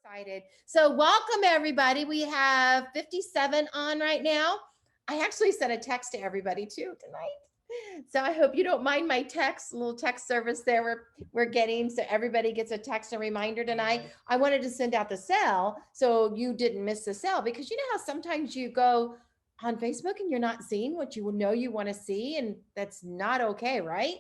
Excited. So welcome everybody. We have 57 on right now. I actually sent a text to everybody too tonight. So I hope you don't mind my text, little text service there we're getting. So everybody gets a text and reminder tonight. I wanted to send out the sale so you didn't miss the sale because you know how sometimes you go on Facebook and you're not seeing what you know you want to see, and that's not okay, right?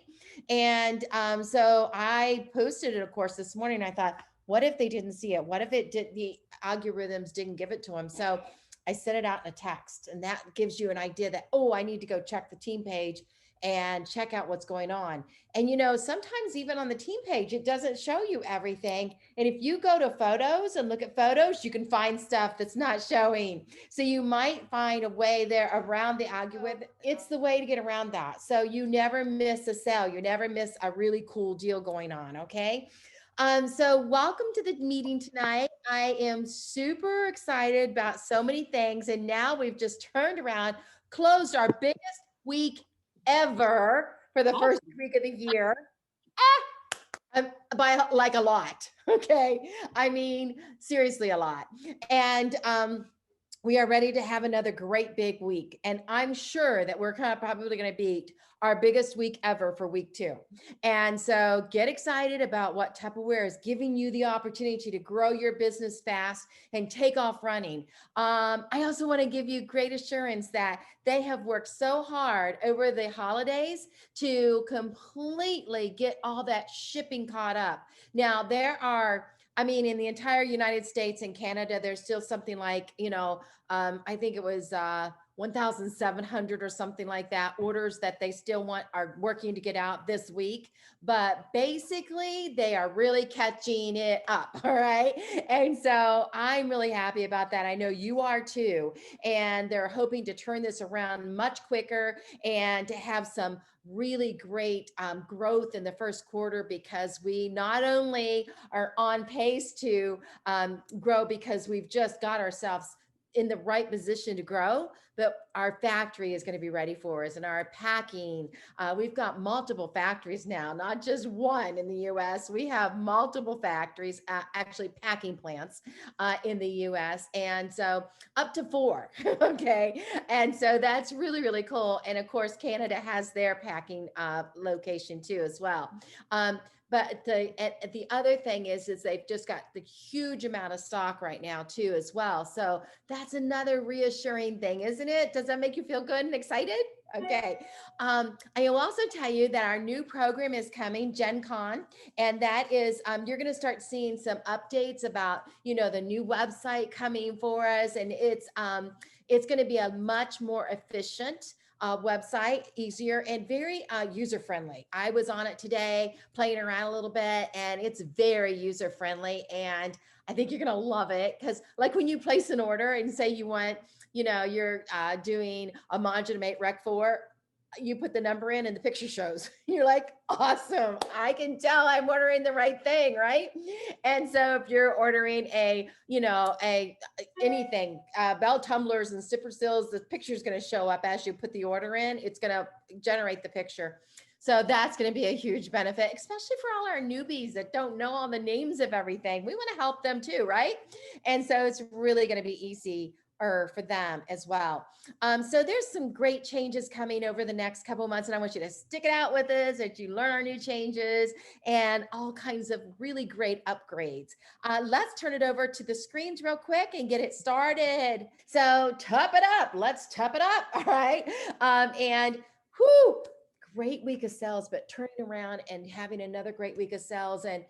And so I posted it, of course, this morning. I thought, what if they didn't see it? What if it did the algorithms didn't give it to them? So I sent it out in a text, and that gives you an idea that, oh, I need to go check the team page and check out what's going on. And you know, sometimes even on the team page, it doesn't show you everything. And if you go to photos and look at photos, you can find stuff that's not showing. So you might find a way there around the algorithm. It's the way to get around that. So you never miss a sale. You never miss a really cool deal going on. Okay. So welcome to the meeting tonight. I am super excited about so many things. And now we've just turned around, closed our biggest week ever for the first week of the year. By like a lot. Okay. I mean, seriously, a lot. And we are ready to have another great big week. And I'm sure that we're kind of probably going to beat our biggest week ever for week 2. And so get excited about what Tupperware is giving you the opportunity to grow your business fast and take off running. I also want to give you great assurance that they have worked so hard over the holidays to completely get all that shipping caught up. Now, I mean, in the entire United States and Canada, there's still something like, I think it was 1,700 or something like that orders that they still are working to get out this week. But basically, they are really catching it up. All right. And so I'm really happy about that. I know you are too. And they're hoping to turn this around much quicker and to have some really great growth in the first quarter, because we not only are on pace to grow because we've just got ourselves in the right position to grow, but our factory is going to be ready for us, and our packing. We've got multiple factories now, not just one in the US. We have multiple factories, actually packing plants in the US. And so up to 4. Okay. And so that's really, really cool. And of course, Canada has their packing location too, as well. But the other thing is they've just got the huge amount of stock right now too, as well. So that's another reassuring thing, isn't it? Does that make you feel good and excited? Okay. I will also tell you that our new program is coming, Gen Con, and that is you're going to start seeing some updates about the new website coming for us, and it's going to be a much more efficient website, easier and very user friendly. I was on it today, playing around a little bit, and it's very user friendly. And I think you're going to love it, because like when you place an order and say you want, you're doing a modular mate rec 4, you put the number in and the picture shows. You're like, awesome. I can tell I'm ordering the right thing, right? And so if you're ordering anything, bell tumblers and zipper seals, the picture is going to show up as you put the order in. It's going to generate the picture. So that's going to be a huge benefit, especially for all our newbies that don't know all the names of everything. We want to help them too, right? And so it's really going to be easy for them as well. So there's some great changes coming over the next couple of months, and I want you to stick it out with us as you learn our new changes and all kinds of really great upgrades. Let's turn it over to the screens real quick and get it started. So tup it up. Let's tup it up. All right. And whoo, great week of sales, but turning around and having another great week of sales. And,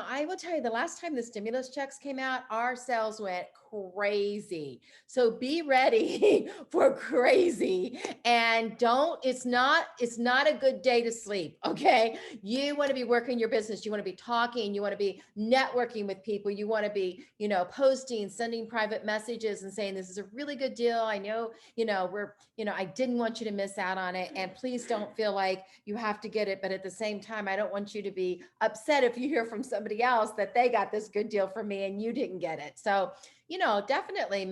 I will tell you, the last time the stimulus checks came out, our sales went crazy. So be ready for crazy, and it's not a good day to sleep. Okay. You want to be working your business. You want to be talking, you want to be networking with people. You want to be, posting, sending private messages and saying, this is a really good deal. I know, I didn't want you to miss out on it. And please don't feel like you have to get it. But at the same time, I don't want you to be upset if you hear from somebody else that they got this good deal from me and you didn't get it. So, definitely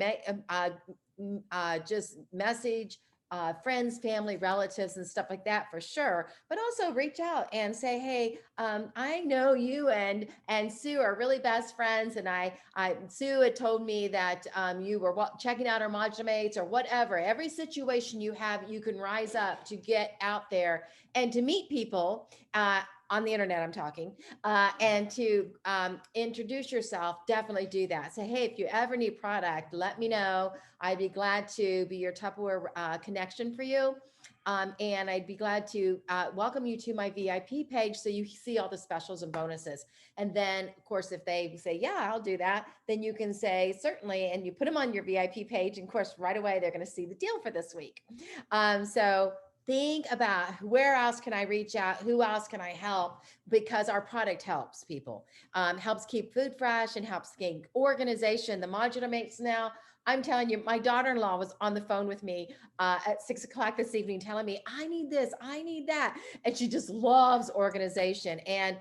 just message friends, family, relatives, and stuff like that for sure. But also reach out and say, hey, I know you and Sue are really best friends, and I Sue had told me that you were checking out our modulamates or whatever. Every situation you have, you can rise up to get out there and to meet people. On the internet, I'm talking, and to introduce yourself, definitely do that. Say, hey, if you ever need product, let me know. I'd be glad to be your Tupperware connection for you. And I'd be glad to welcome you to my VIP page so you see all the specials and bonuses. And then, of course, if they say, yeah, I'll do that, then you can say, certainly, and you put them on your VIP page. And of course, right away, they're going to see the deal for this week. So think about where else can I reach out? Who else can I help? Because our product helps people, helps keep food fresh and helps keep organization. The modular mates now, I'm telling you, my daughter-in-law was on the phone with me at 6 o'clock this evening telling me, I need this, I need that. And she just loves organization. And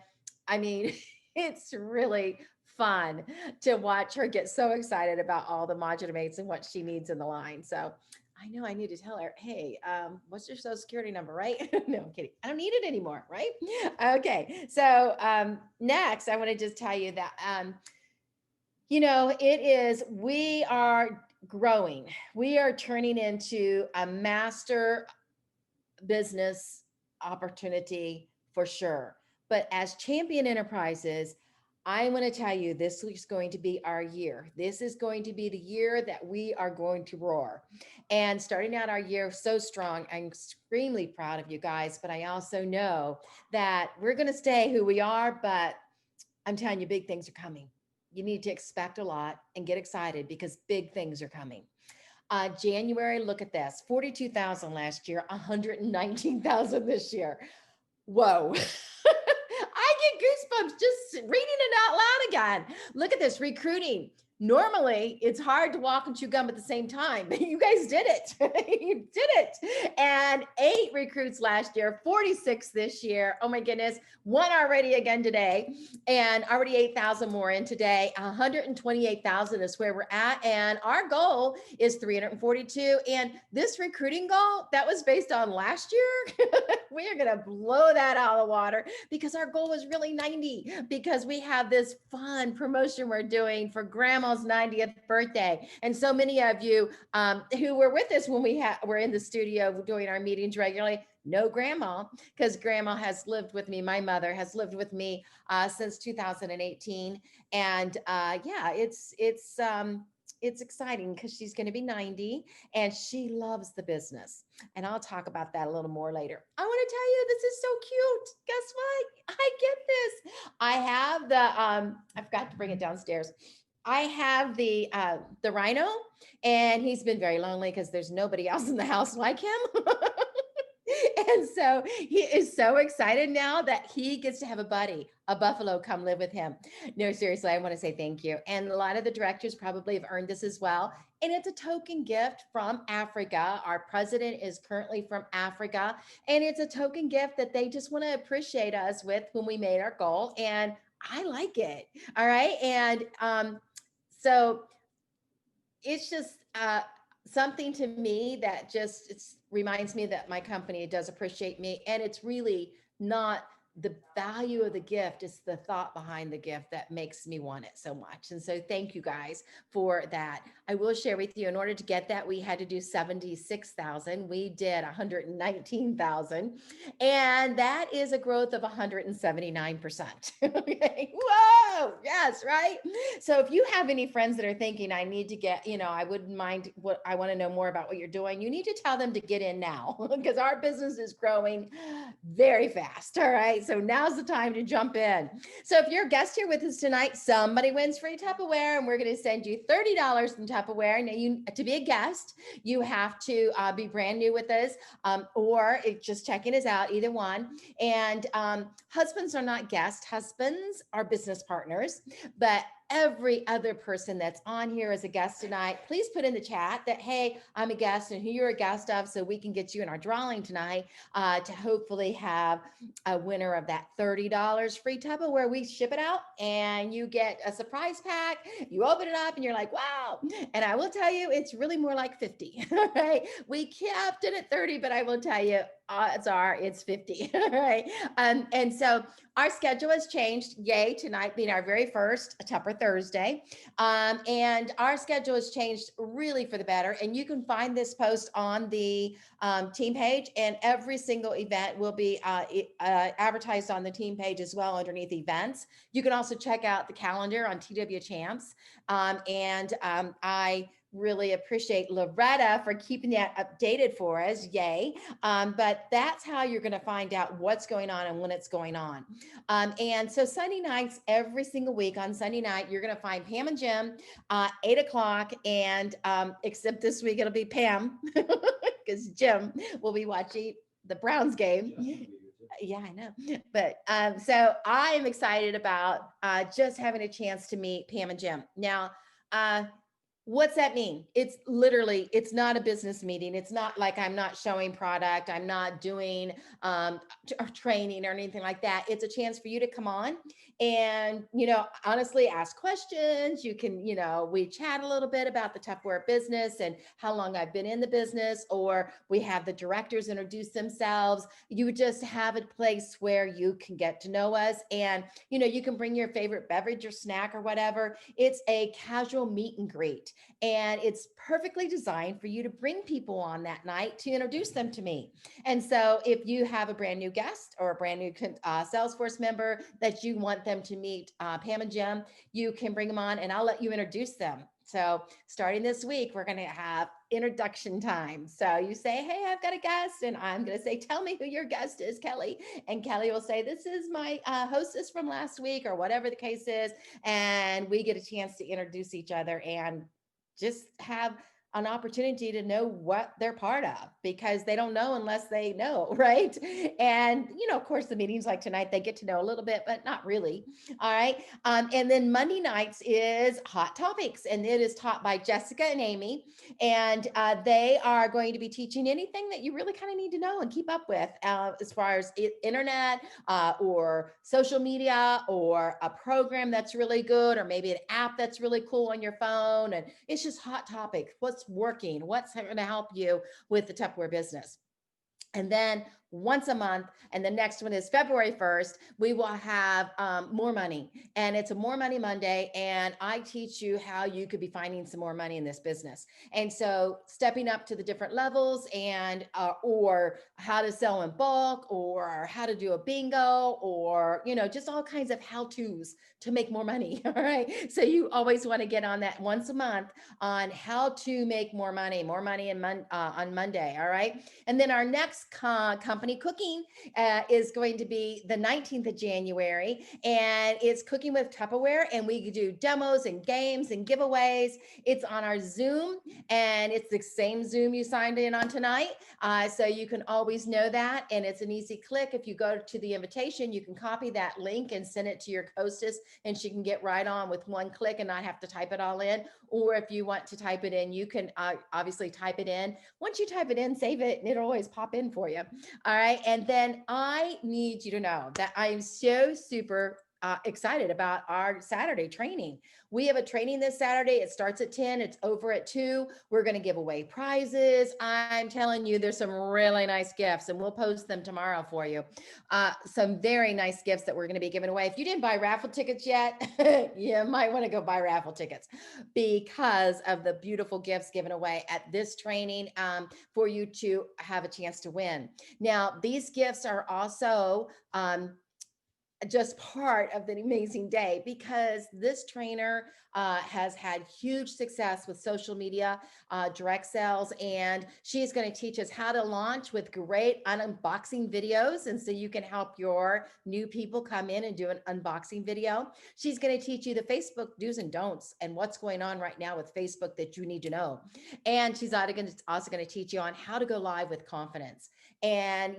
I mean, it's really fun to watch her get so excited about all the modular mates and what she needs in the line. So I know I need to tell her, hey, what's your social security number, right? No, I'm kidding. I don't need it anymore, right? Okay. So next, I want to just tell you that, we are growing. We are turning into a master business opportunity for sure. But as Champion Enterprises, I want to tell you, this is going to be our year. This is going to be the year that we are going to roar. And starting out our year so strong, I'm extremely proud of you guys, but I also know that we're going to stay who we are, but I'm telling you, big things are coming. You need to expect a lot and get excited because big things are coming. January, look at this, 42,000 last year, 119,000 this year. Whoa. I get goosebumps just reading it out loud again. Look at this recruiting. Normally, it's hard to walk and chew gum at the same time. You guys did it. You did it. And 8 recruits last year, 46 this year. Oh my goodness. 1 already again today, and already 8,000 more in today. 128,000 is where we're at. And our goal is 342. And this recruiting goal, that was based on last year. We are going to blow that out of the water because our goal was really 90, because we have this fun promotion we're doing for grandma's 90th birthday. And so many of you who were with us when were in the studio doing our meetings regularly know grandma, because grandma has lived with me. My mother has lived with me since 2018. And yeah, it's exciting because she's going to be 90 and she loves the business. And I'll talk about that a little more later. I want to tell you, this is so cute. Guess what? I get this. I have I forgot to bring it downstairs. I have the rhino, and he's been very lonely because there's nobody else in the house like him. And so he is so excited now that he gets to have a buddy, a buffalo, come live with him. No, seriously, I want to say thank you. And a lot of the directors probably have earned this as well. And it's a token gift from Africa. Our president is currently from Africa. And it's a token gift that they just want to appreciate us with when we made our goal. And I like it. All right. And so it's just something to me that just reminds me that my company does appreciate me. And it's really not the value of the gift, it's the thought behind the gift that makes me want it so much. And so thank you guys for that. I will share with you, in order to get that, we had to do 76,000. We did 119,000. And that is a growth of 179%. Okay. Whoa. Yes. Right. So if you have any friends that are thinking, I need to get, I wouldn't mind, what I want to know more about what you're doing, you need to tell them to get in now because our business is growing very fast. All right. So now's the time to jump in. So if you're a guest here with us tonight, somebody wins free Tupperware, and we're going to send you $30 in Tupperware. Now, to be a guest, you have to be brand new with us, or just checking us out, either one. And husbands are not guests. Husbands are business partners, but every other person that's on here as a guest tonight, please put in the chat that, hey, I'm a guest and who you're a guest of, so we can get you in our drawing tonight to hopefully have a winner of that $30 free Tupper where we ship it out and you get a surprise pack. You open it up and you're like, wow. And I will tell you, it's really more like 50. Right? We kept it at 30, but I will tell you, odds are it's 50. Right? And so our schedule has changed. Yay, tonight being our very first Tupper Thursday. And our schedule has changed really for the better. And you can find this post on the team page, and every single event will be advertised on the team page as well underneath events. You can also check out the calendar on TW Champs. I really appreciate Loretta for keeping that updated for us. Yay. But that's how you're going to find out what's going on and when it's going on. And so Sunday nights, every single week on Sunday night, you're going to find Pam and Jim, 8 o'clock. And except this week, it'll be Pam because Jim will be watching the Browns game. Yeah, I know. But so I am excited about just having a chance to meet Pam and Jim. Now, what's that mean? It's literally, it's not a business meeting. It's not like I'm not showing product. I'm not doing training or anything like that. It's a chance for you to come on and, honestly ask questions. You can, we chat a little bit about the Tupperware business and how long I've been in the business, or we have the directors introduce themselves. You just have a place where you can get to know us, and, you can bring your favorite beverage or snack or whatever. It's a casual meet and greet. And it's perfectly designed for you to bring people on that night to introduce them to me. And so if you have a brand new guest or a brand new Salesforce member that you want them to meet Pam and Jim, you can bring them on and I'll let you introduce them. So starting this week, we're going to have introduction time. So you say, hey, I've got a guest, and I'm going to say, tell me who your guest is, Kelly. And Kelly will say, this is my hostess from last week, or whatever the case is. And we get a chance to introduce each other and just have an opportunity to know what they're part of, because they don't know unless they know, right? And, of course, the meetings like tonight, they get to know a little bit, but not really. All right. And then Monday nights is Hot Topics, and it is taught by Jessica and Amy. And they are going to be teaching anything that you really kind of need to know and keep up with as far as internet or social media, or a program that's really good, or maybe an app that's really cool on your phone. And it's just hot topics. What's working? What's going to help you with the Tupperware business? And then once a month, and the next one is February 1st, we will have more money, and it's a More Money Monday. And I teach you how you could be finding some more money in this business. And so stepping up to the different levels, and or how to sell in bulk, or how to do a bingo, or, just all kinds of how-tos to make more money. All right. So you always want to get on that once a month on how to make more money on Monday. All right. And then our next company cooking is going to be the 19th of January, and it's Cooking with Tupperware, and we do demos and games and giveaways. It's on our Zoom, and it's the same Zoom you signed in on tonight. So you can always know that, and it's an easy click. If you go to the invitation, you can copy that link and send it to your hostess, and she can get right on with one click and not have to type it all in. Or if you want to type it in, you can obviously type it in. Once you type it in, save it, and it'll always pop in for you. All right. And then I need you to know that I am so super excited about our Saturday training. We have a training this Saturday. It starts at 10. It's over at 2. We're going to give away prizes. I'm telling you, there's some really nice gifts, and we'll post them tomorrow for you. Some very nice gifts that we're going to be giving away. If you didn't buy raffle tickets yet, you might want to go buy raffle tickets, because of the beautiful gifts given away at this training for you to have a chance to win. Now, these gifts are also just part of the amazing day, because this trainer has had huge success with social media, direct sales, and she's going to teach us how to launch with great unboxing videos. And so you can help your new people come in and do an unboxing video. She's going to teach you the Facebook do's and don'ts and what's going on right now with Facebook that you need to know. And she's also going to teach you on how to go live with confidence. And,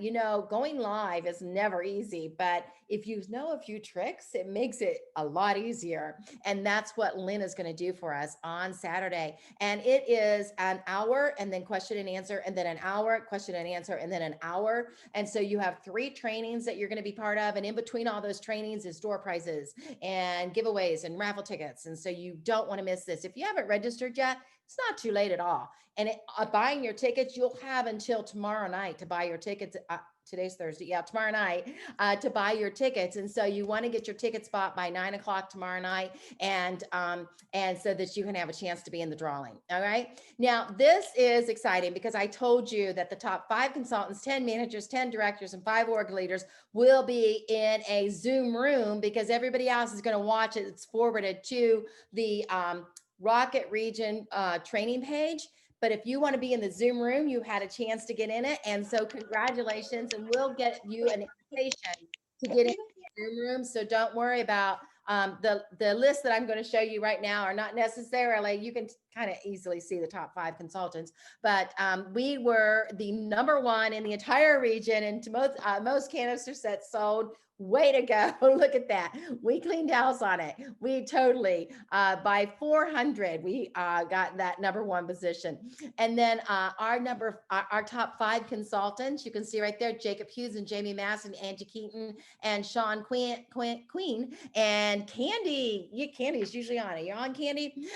going live is never easy, but if you know a few tricks, it makes it a lot easier. And that's what Lynn is going to do for us on Saturday. And it is an hour and then question and answer, and then an hour, question and answer, and then an hour. And so you have 3 trainings that you're going to be part of. And in between all those trainings is door prizes and giveaways and raffle tickets. And so you don't want to miss this. If you haven't registered yet, it's not too late at all. And buying your tickets, you'll have until tomorrow night to buy your tickets. Today's Thursday. Yeah, tomorrow night to buy your tickets. And so you want to get your tickets bought by 9 o'clock tomorrow night, and so that you can have a chance to be in the drawing. All right. Now, this is exciting because I told you that the top 5 consultants, 10 managers, 10 directors, and 5 org leaders will be in a Zoom room because everybody else is going to watch it. It's forwarded to the Rocket Region training page. But if you want to be in the Zoom room, you had a chance to get in it. And so congratulations, and we'll get you an invitation to get in the Zoom room. So don't worry about the list that I'm going to show you right now are not necessarily, you can kind of easily see the top 5 consultants, but we were the #1 in the entire region, and to most canister sets sold. Way to go. Look at that. We cleaned house on it. We totally, by 400, we got that #1 position. And then our top 5 consultants, you can see right there, Jacob Hughes and Jamie Masson, Angie Keaton, and Sean Queen, and Candy. Candy is usually on it. You're on, Candy?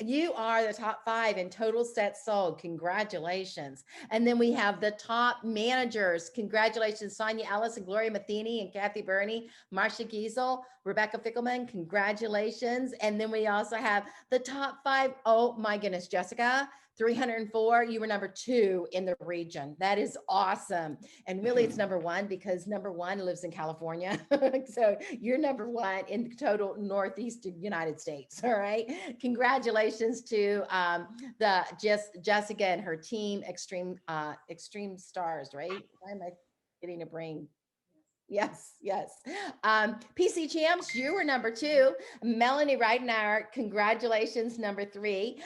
You are the top 5 in total sets sold. Congratulations. And then we have the top managers. Congratulations, Sonia Ellis and Gloria Matheny and Kathy Burney, Marcia Giesel, Rebecca Fickelman. Congratulations. And then we also have the top 5. Oh my goodness, Jessica, 304. You were #2 in the region. That is awesome. And really it's #1 because #1 lives in California. So you're #1 in the total Northeastern United States. All right. Congratulations to Jessica and her team, Extreme Stars, right? Why am I getting a brain? Yes. PC Champs, you were #2. Melanie Reidenauer, congratulations, #3.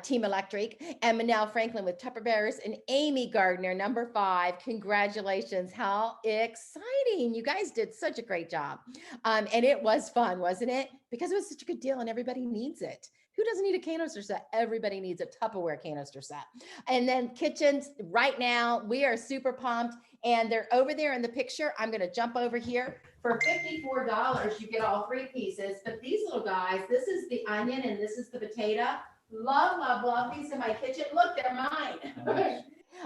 Team Electric, and Manel Franklin with Tupper Bears, and Amy Gardner, #5. Congratulations. How exciting. You guys did such a great job. And it was fun, wasn't it? Because it was such a good deal and everybody needs it. Who doesn't need a canister set? Everybody needs a Tupperware canister set. And then kitchens, right now, we are super pumped. And they're over there in the picture. I'm going to jump over here. For $54, you get all 3 pieces. But these little guys, this is the onion and this is the potato. Love these in my kitchen. Look, they're mine.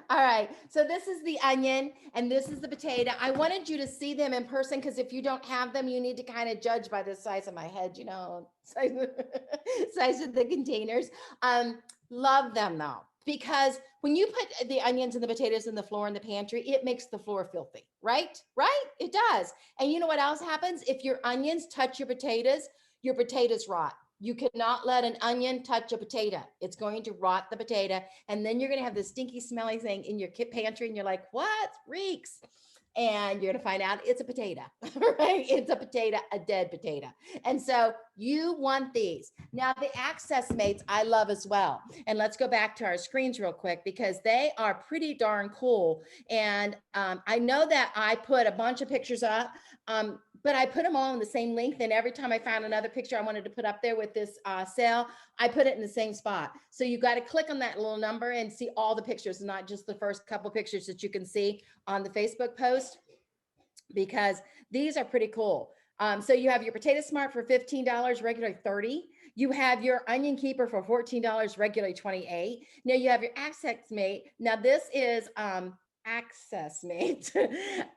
All right. So this is the onion and this is the potato. I wanted you to see them in person because if you don't have them, you need to kind of judge by the size of my head, size of the containers. Love them though, because when you put the onions and the potatoes in the floor in the pantry, it makes the floor filthy, right? Right? It does. And you know what else happens? If your onions touch your potatoes rot. You cannot let an onion touch a potato. It's going to rot the potato. And then you're going to have this stinky, smelly thing in your pantry. And you're like, what? Reeks. And you're going to find out it's a potato, right? It's a potato, a dead potato. And so you want these. Now, the Access Mates, I love as well. And let's go back to our screens real quick because they are pretty darn cool. And I know that I put a bunch of pictures up, but I put them all in the same length. And every time I found another picture I wanted to put up there with this sale, I put it in the same spot. So you got to click on that little number and see all the pictures, not just the first couple pictures that you can see on the Facebook post, because these are pretty cool. So you have your Potato Smart for $15, regularly $30. You have your Onion Keeper for $14, regularly $28. Now you have your Access Mate. Now this is Access Mate.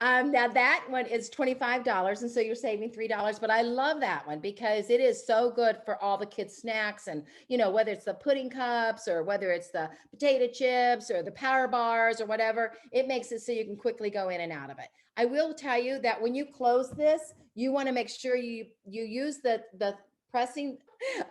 Now that one is $25, and so you're saving $3. But I love that one because it is so good for all the kids' snacks, and whether it's the pudding cups or whether it's the potato chips or the power bars or whatever, it makes it so you can quickly go in and out of it. I will tell you that when you close this, you want to make sure you use the pressing.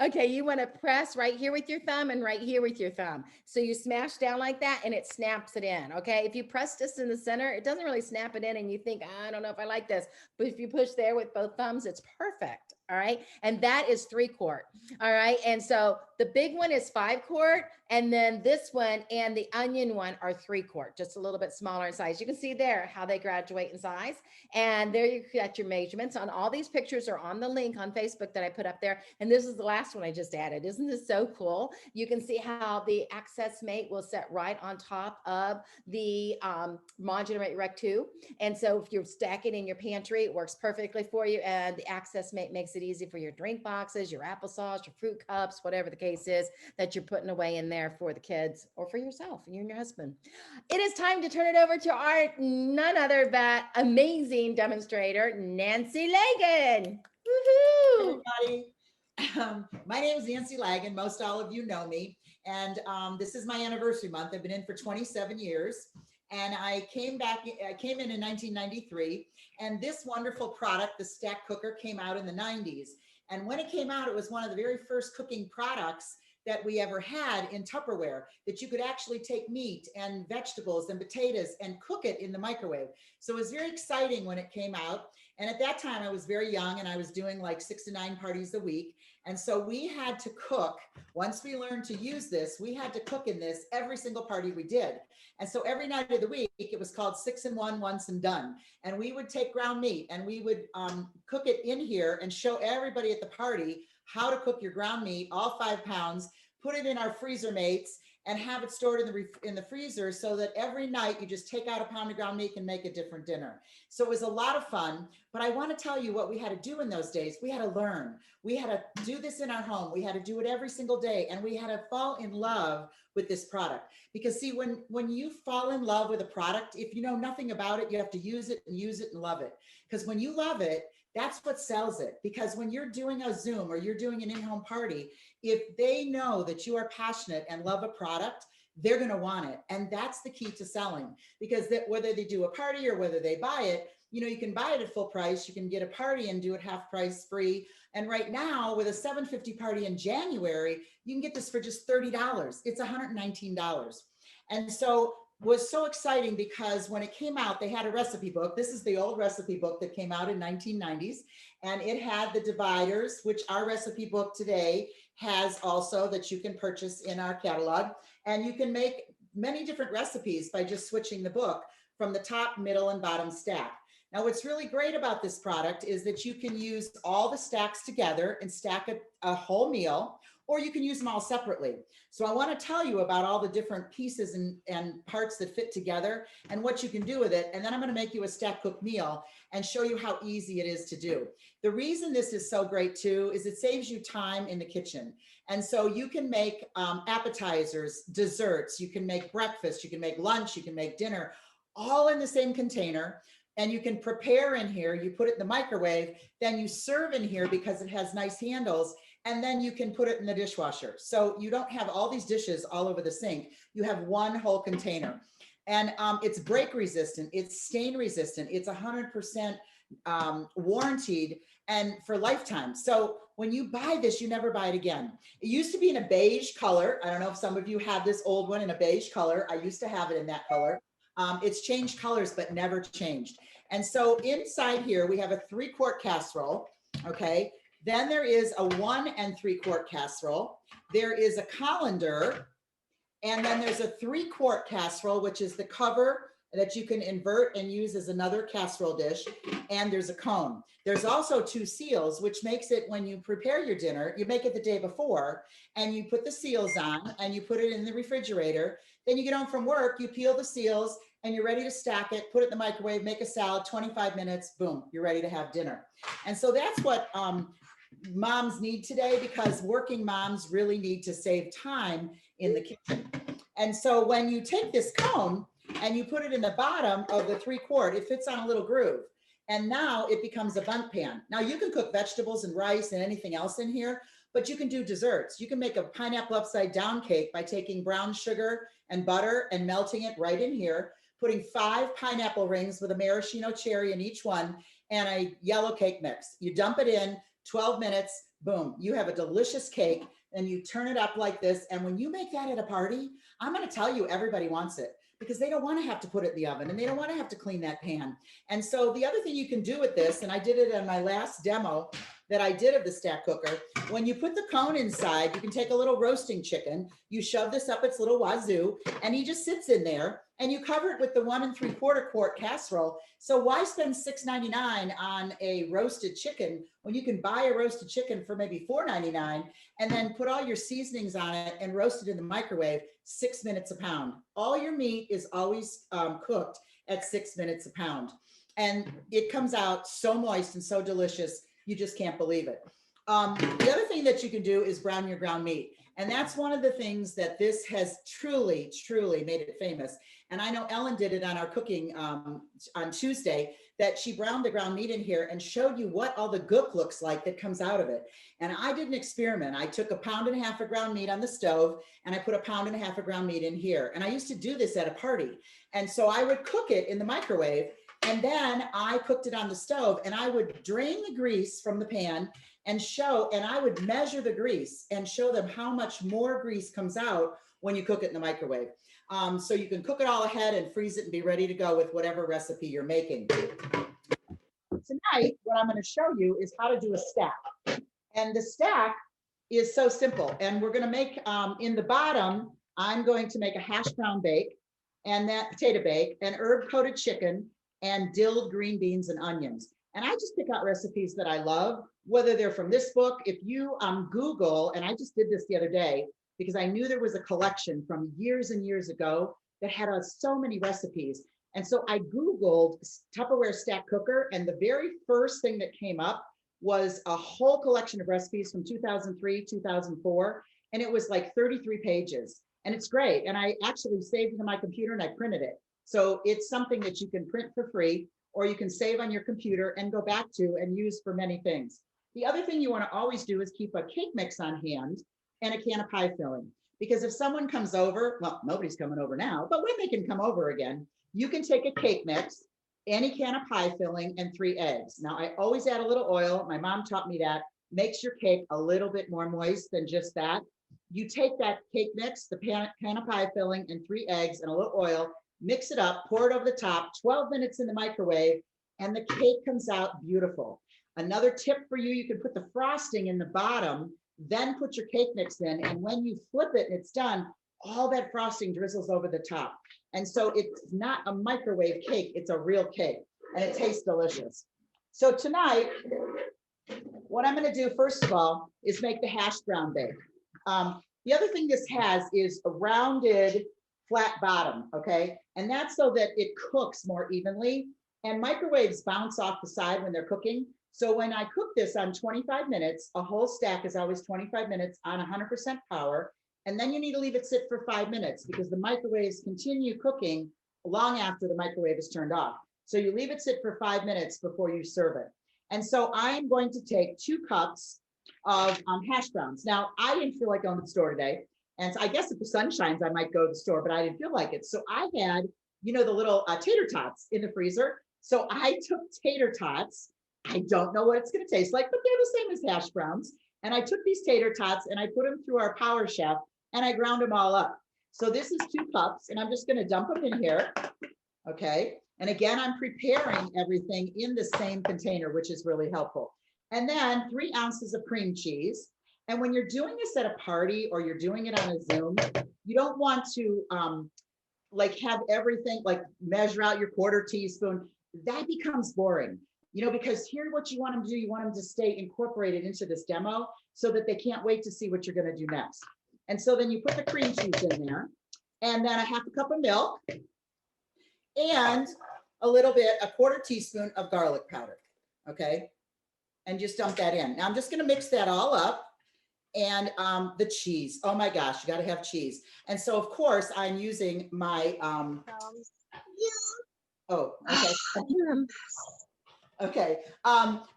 Okay, you want to press right here with your thumb and right here with your thumb. So you smash down like that and it snaps it in. Okay, if you press this in the center, it doesn't really snap it in and you think, I don't know if I like this. But if you push there with both thumbs, it's perfect. All right. And that is 3 quart. All right. And so the big one is 5 quart. And then this one and the onion one are 3 quart, just a little bit smaller in size. You can see there how they graduate in size. And there you got your measurements. On all these pictures are on the link on Facebook that I put up there. And this is the last one I just added. Isn't this so cool? You can see how the access mate will set right on top of the modular rec 2. And so if you're stacking in your pantry, it works perfectly for you. And the access mate makes it easy for your drink boxes, your applesauce, your fruit cups, whatever the case is that you're putting away in there for the kids or for yourself, you and your husband. It is time to turn it over to our none other but amazing demonstrator, Nancy Laggan. Woohoo! Everybody. My name is Nancy Laggan. Most all of you know me. And this is my anniversary month. I've been in for 27 years. And I came in 1993. And this wonderful product, the stack cooker, came out in the 90s. And when it came out, it was one of the very first cooking products that we ever had in Tupperware, that you could actually take meat and vegetables and potatoes and cook it in the microwave. So it was very exciting when it came out. And at that time I was very young and I was doing like 6 to 9 parties a week. And so we had to cook, once we learned to use this, we had to cook in this every single party we did. And so every night of the week, it was called 6 and 1, once and done. And we would take ground meat and we would cook it in here and show everybody at the party how to cook your ground meat, all 5 pounds, put it in our freezer mates and have it stored in the freezer so that every night you just take out a pound of ground meat and make a different dinner. So it was a lot of fun, but I want to tell you what we had to do in those days. We had to learn. We had to do this in our home. We had to do it every single day, and we had to fall in love with this product. Because see, when you fall in love with a product, if you know nothing about it, you have to use it and love it. Because when you love it, that's what sells it. Because when you're doing a Zoom or you're doing an in-home party, if they know that you are passionate and love a product, they're going to want it. And that's the key to selling, because whether they do a party or whether they buy it, you know, you can buy it at full price. You can get a party and do it half price free. And right now with a $750 party in January, you can get this for just $30. It's $119. And so was so exciting because when it came out, they had a recipe book. This is the old recipe book that came out in 1990s. And it had the dividers, which our recipe book today has also, that you can purchase in our catalog. And you can make many different recipes by just switching the book from the top, middle, and bottom stack. Now, what's really great about this product is that you can use all the stacks together and stack a whole meal, or you can use them all separately. So I want to tell you about all the different pieces and parts that fit together and what you can do with it. And then I'm going to make you a stack cook meal and show you how easy it is to do. The reason this is so great too is it saves you time in the kitchen. And so you can make appetizers, desserts, you can make breakfast, you can make lunch, you can make dinner, all in the same container. And you can prepare in here, you put it in the microwave, then you serve in here because it has nice handles, and then you can put it in the dishwasher. So you don't have all these dishes all over the sink. You have one whole container. And it's break resistant, it's stain resistant, it's 100% warranted and for lifetime. So when you buy this, you never buy it again. It used to be in a beige color. I don't know if some of you have this old one in a beige color. I used to have it in that color. It's changed colors, but never changed. And so inside here, we have a 3-quart casserole, okay? Then there is a 1 3/4 casserole. There is a colander, and then there's a 3-quart casserole, which is the cover that you can invert and use as another casserole dish. And there's a cone. There's also 2 seals, which makes it, when you prepare your dinner, you make it the day before and you put the seals on and you put it in the refrigerator. Then you get home from work, you peel the seals and you're ready to stack it, put it in the microwave, make a salad, 25 minutes, boom, you're ready to have dinner. And so that's what moms need today, because working moms really need to save time in the kitchen. And so when you take this cone and you put it in the bottom of the 3-quart, it fits on a little groove. And now it becomes a bundt pan. Now you can cook vegetables and rice and anything else in here, but you can do desserts. You can make a pineapple upside down cake by taking brown sugar and butter and melting it right in here, putting 5 pineapple rings with a maraschino cherry in each one and a yellow cake mix. You dump it in, 12 minutes, boom, you have a delicious cake, and you turn it up like this. And when you make that at a party, I'm going to tell you, everybody wants it, because they don't want to have to put it in the oven and they don't want to have to clean that pan. And so the other thing you can do with this, and I did it on my last demo, that I did of the stack cooker. When you put the cone inside, you can take a little roasting chicken, you shove this up its little wazoo, and he just sits in there, and you cover it with the 1 3/4 quart casserole. So why spend $6.99 on a roasted chicken when you can buy a roasted chicken for maybe $4.99 and then put all your seasonings on it and roast it in the microwave 6 minutes a pound. All your meat is always cooked at 6 minutes a pound. And it comes out so moist and so delicious, you just can't believe it. The other thing that you can do is brown your ground meat. And that's one of the things that this has truly, truly made it famous. And I know Ellen did it on our cooking on Tuesday, that she browned the ground meat in here and showed you what all the gook looks like that comes out of it. And I did an experiment. I took 1.5 pounds of ground meat on the stove, and I put 1.5 pounds of ground meat in here. And I used to do this at a party. And so I would cook it in the microwave, and then I cooked it on the stove, and I would drain the grease from the pan and I would measure the grease and show them how much more grease comes out when you cook it in the microwave. So you can cook it all ahead and freeze it and be ready to go with whatever recipe you're making. Tonight, what I'm going to show you is how to do a stack. And the stack is so simple. And we're going to make, in the bottom, I'm going to make a hash brown bake, and that potato bake, and herb coated chicken, and dilled green beans and onions. And I just pick out recipes that I love, whether they're from this book. If you Google, and I just did this the other day, because I knew there was a collection from years and years ago that had so many recipes. And so I Googled Tupperware stack cooker, and the very first thing that came up was a whole collection of recipes from 2003, 2004. And it was like 33 pages. And it's great. And I actually saved it on my computer and I printed it. So it's something that you can print for free, or you can save on your computer and go back to and use for many things. The other thing you want to always do is keep a cake mix on hand and a can of pie filling. Because if someone comes over, well, nobody's coming over now, but when they can come over again, you can take a cake mix, any can of pie filling, and 3 eggs. Now, I always add a little oil. My mom taught me that. Makes your cake a little bit more moist than just that. You take that cake mix, the can of pie filling, and 3 eggs and a little oil, mix it up, pour it over the top, 12 minutes in the microwave, and the cake comes out beautiful. Another tip for you, you can put the frosting in the bottom, then put your cake mix in, and when you flip it and it's done, all that frosting drizzles over the top. And so it's not a microwave cake, it's a real cake, and it tastes delicious. So tonight, what I'm gonna do first of all is make the hash brown bake. The other thing this has is a rounded flat bottom, okay? And that's so that it cooks more evenly, and microwaves bounce off the side when they're cooking. So when I cook this on 25 minutes, a whole stack is always 25 minutes on 100% power. And then you need to leave it sit for 5 minutes because the microwaves continue cooking long after the microwave is turned off. So you leave it sit for 5 minutes before you serve it. And so I'm going to take 2 cups of hash browns. Now, I didn't feel like going to the store today. And so I guess if the sun shines, I might go to the store, but I didn't feel like it. So I had, you know, the little tater tots in the freezer. So I took tater tots. I don't know what it's going to taste like, but they're the same as hash browns. And I took these tater tots and I put them through our Power Chef and I ground them all up. So this is 2 cups and I'm just going to dump them in here. Okay. And again, I'm preparing everything in the same container, which is really helpful. And then 3 ounces of cream cheese. And when you're doing this at a party or you're doing it on a Zoom, you don't want to like have everything, like measure out your 1/4 teaspoon. That becomes boring, you know, because here what you want them to do, you want them to stay incorporated into this demo so that they can't wait to see what you're going to do next. And so then you put the cream cheese in there, and then a 1/2 cup of milk, and a little bit, a 1/4 teaspoon of garlic powder. Okay. And just dump that in. Now I'm just going to mix that all up. And the cheese. Oh my gosh, you got to have cheese. And so of course I'm using my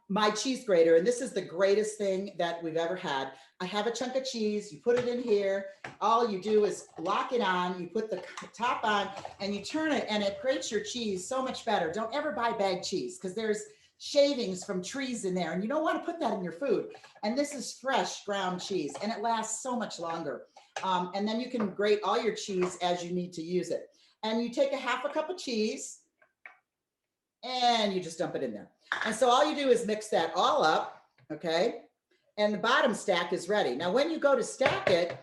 my cheese grater, and this is the greatest thing that we've ever had. I have a chunk of cheese, you put it in here, all you do is lock it on, you put the top on and you turn it, and it grates your cheese so much better. Don't ever buy bagged cheese because there's shavings from trees in there and you don't want to put that in your food. And this is fresh ground cheese and it lasts so much longer. And then you can grate all your cheese as you need to use it. And you take a 1/2 cup of cheese and you just dump it in there. And so all you do is mix that all up. okay? And the bottom stack is ready. Now, when you go to stack it,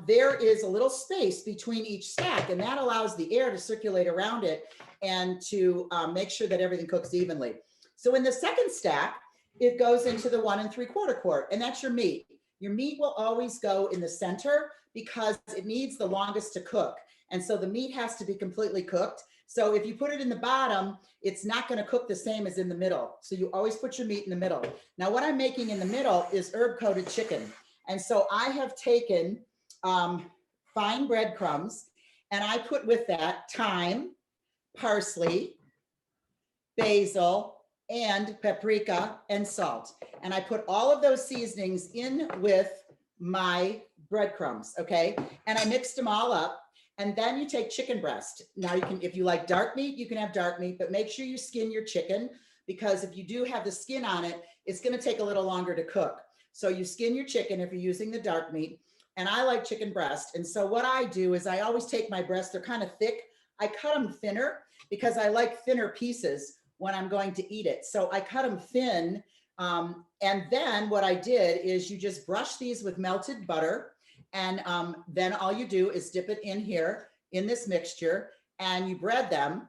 there is a little space between each stack, and that allows the air to circulate around it and to make sure that everything cooks evenly. So in the second stack, it goes into the 1 3/4 quart, and that's your meat. Your meat will always go in the center because it needs the longest to cook. And so the meat has to be completely cooked. So if you put it in the bottom, it's not going to cook the same as in the middle. So you always put your meat in the middle. Now, what I'm making in the middle is herb coated chicken. And so I have taken fine breadcrumbs and I put with that thyme, parsley, basil, and paprika and salt. And I put all of those seasonings in with my breadcrumbs, okay? And I mixed them all up. And then you take chicken breast. Now you can, if you like dark meat, you can have dark meat, but make sure you skin your chicken, because if you do have the skin on it, it's going to take a little longer to cook. So you skin your chicken if you're using the dark meat. And I like chicken breast. And so what I do is I always take my breasts, they're kind of thick. I cut them thinner because I like thinner pieces when I'm going to eat it. So I cut them thin. And then what I did is you just brush these with melted butter. And then all you do is dip it in here in this mixture and you bread them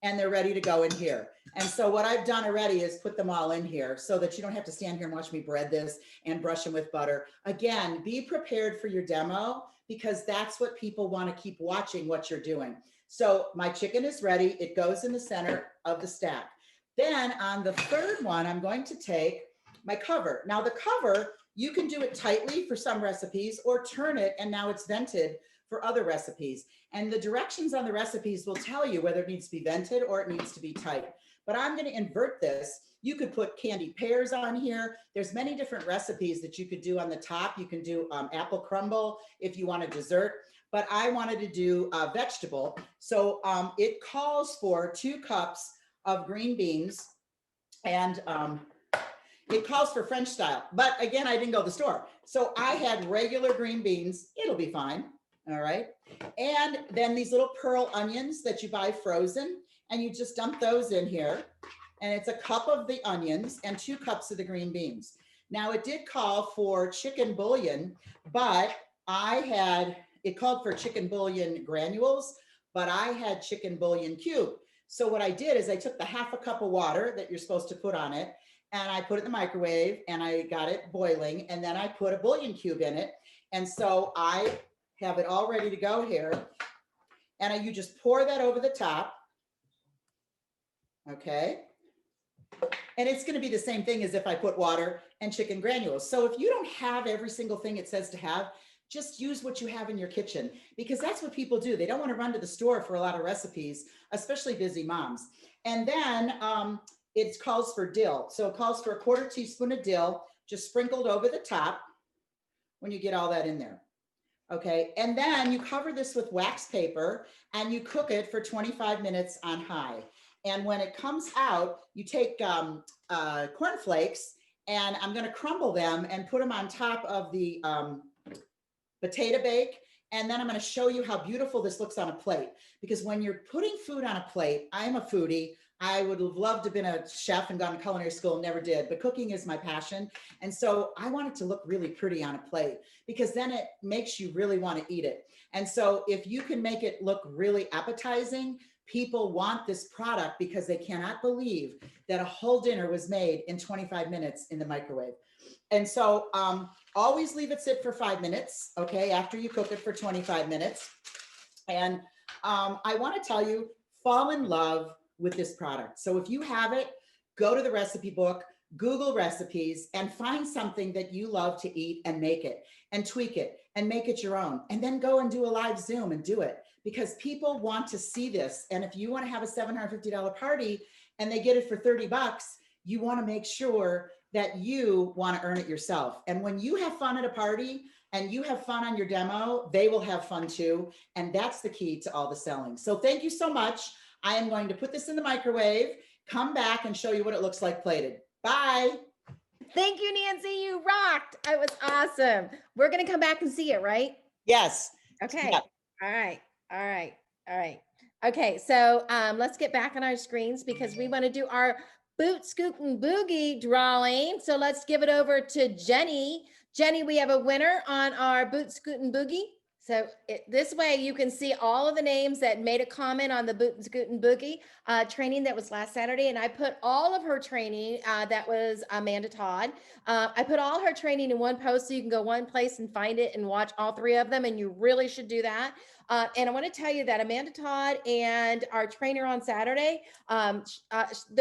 and they're ready to go in here. And so what I've done already is put them all in here so that you don't have to stand here and watch me bread this and brush them with butter. Again, be prepared for your demo because that's what people want to keep watching what you're doing. So my chicken is ready. It goes in the center of the stack. Then on the third one, I'm going to take my cover. Now the cover, you can do it tightly for some recipes or turn it and now it's vented for other recipes. And the directions on the recipes will tell you whether it needs to be vented or it needs to be tight. But I'm going to invert this. You could put candied pears on here. There's many different recipes that you could do on the top. You can do apple crumble if you want a dessert, but I wanted to do vegetable. So it calls for 2 cups of green beans and it calls for French style, but again, I didn't go to the store. So I had regular green beans. It'll be fine. All right. And then these little pearl onions that you buy frozen, and you just dump those in here. And it's a cup of the onions and 2 cups of the green beans. Now it did call for chicken bouillon, but it called for chicken bouillon granules, but I had chicken bouillon cube. So what I did is I took the 1/2 cup of water that you're supposed to put on it, and I put it in the microwave and I got it boiling, and then I put a bouillon cube in it. And so I have it all ready to go here. And you just pour that over the top. Okay. And it's going to be the same thing as if I put water and chicken granules. So if you don't have every single thing it says to have, just use what you have in your kitchen, because that's what people do. They don't want to run to the store for a lot of recipes, especially busy moms. And then it calls for dill. So it calls for a 1/4 teaspoon of dill, just sprinkled over the top when you get all that in there. Okay. And then you cover this with wax paper and you cook it for 25 minutes on high. And when it comes out, you take cornflakes, and I'm going to crumble them and put them on top of the potato bake. And then I'm going to show you how beautiful this looks on a plate, because when you're putting food on a plate, I'm a foodie. I would have loved to have been a chef and gone to culinary school, never did, but cooking is my passion. And so I want it to look really pretty on a plate, because then it makes you really want to eat it. And so if you can make it look really appetizing, people want this product because they cannot believe that a whole dinner was made in 25 minutes in the microwave. And so always leave it sit for 5 minutes, okay, after you cook it for 25 minutes. And I want to tell you, fall in love with this product. So if you have it, go to the recipe book, Google recipes, and find something that you love to eat and make it and tweak it and make it your own. And then go and do a live Zoom and do it, because people want to see this. And if you want to have a $750 party and they get it for 30 bucks, you want to make sure that you want to earn it yourself. And when you have fun at a party and you have fun on your demo, they will have fun too. And that's the key to all the selling. So thank you so much. I am going to put this in the microwave, come back and show you what it looks like plated. Bye. Thank you, Nancy. You rocked. It was awesome. We're going to come back and see it, right? Yes. Okay. Yeah. All right. All right. All right. Okay. So let's get back on our screens, because we want to do our Boot Scootin' Boogie drawing. So let's give it over to Jenny. Jenny, we have a winner on our Boot Scootin' Boogie. So this way you can see all of the names that made a comment on the Boot Scootin' Boogie training that was last Saturday. And I put all of her training, that was Amanda Todd. I put all her training in one post so you can go one place and find it and watch all three of them. And you really should do that. And I want to tell you that Amanda Todd and our trainer on Saturday,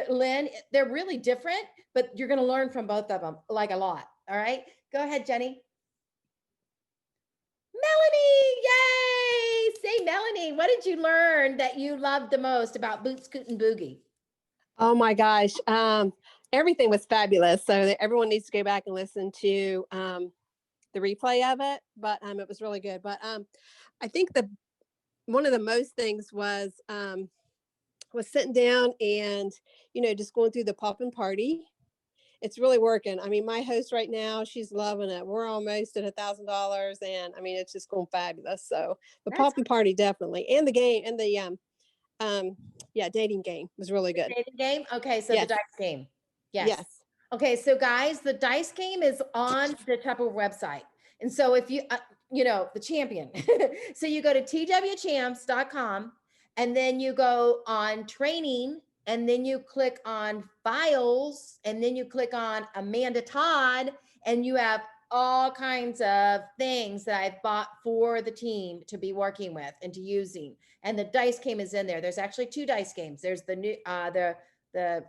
Lynn, they're really different, but you're going to learn from both of them like a lot. All right, go ahead, Jenny. Melanie, yay! Say, Melanie, what did you learn that you loved the most about Boot Scootin' Boogie? Oh my gosh. Everything was fabulous. So everyone needs to go back and listen to the replay of it, but it was really good. But I think one of the most things was sitting down and, just going through the pop and party. It's really working. I mean, my host right now, she's loving it. We're almost at $1,000, and I mean, it's just going fabulous. So the pop and party definitely, and the game, and the dating game was really good. Dating game. Okay, so yes. the dice game. Yes. Okay, so guys, the dice game is on the Tupper website, and so if you, the champion, so you go to twchamps.com, and then you go on training. And then you click on files, and then you click on Amanda Todd, and you have all kinds of things that I've bought for the team to be working with and to using. And the dice game is in there. There's actually 2 dice games. There's the new, the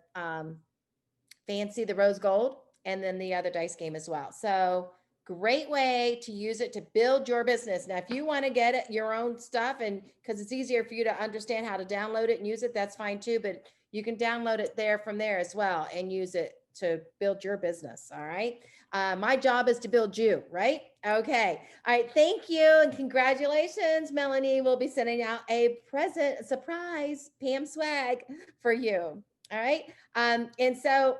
fancy, the rose gold, and then the other dice game as well. So great way to use it to build your business. Now, if you want to get it, your own stuff, and because it's easier for you to understand how to download it and use it, that's fine too. But you can download it from there as well and use it to build your business. All right. My job is to build you, right? Okay. All right. Thank you. And congratulations, Melanie. We'll be sending out a present, a surprise Pam swag for you. All right. And so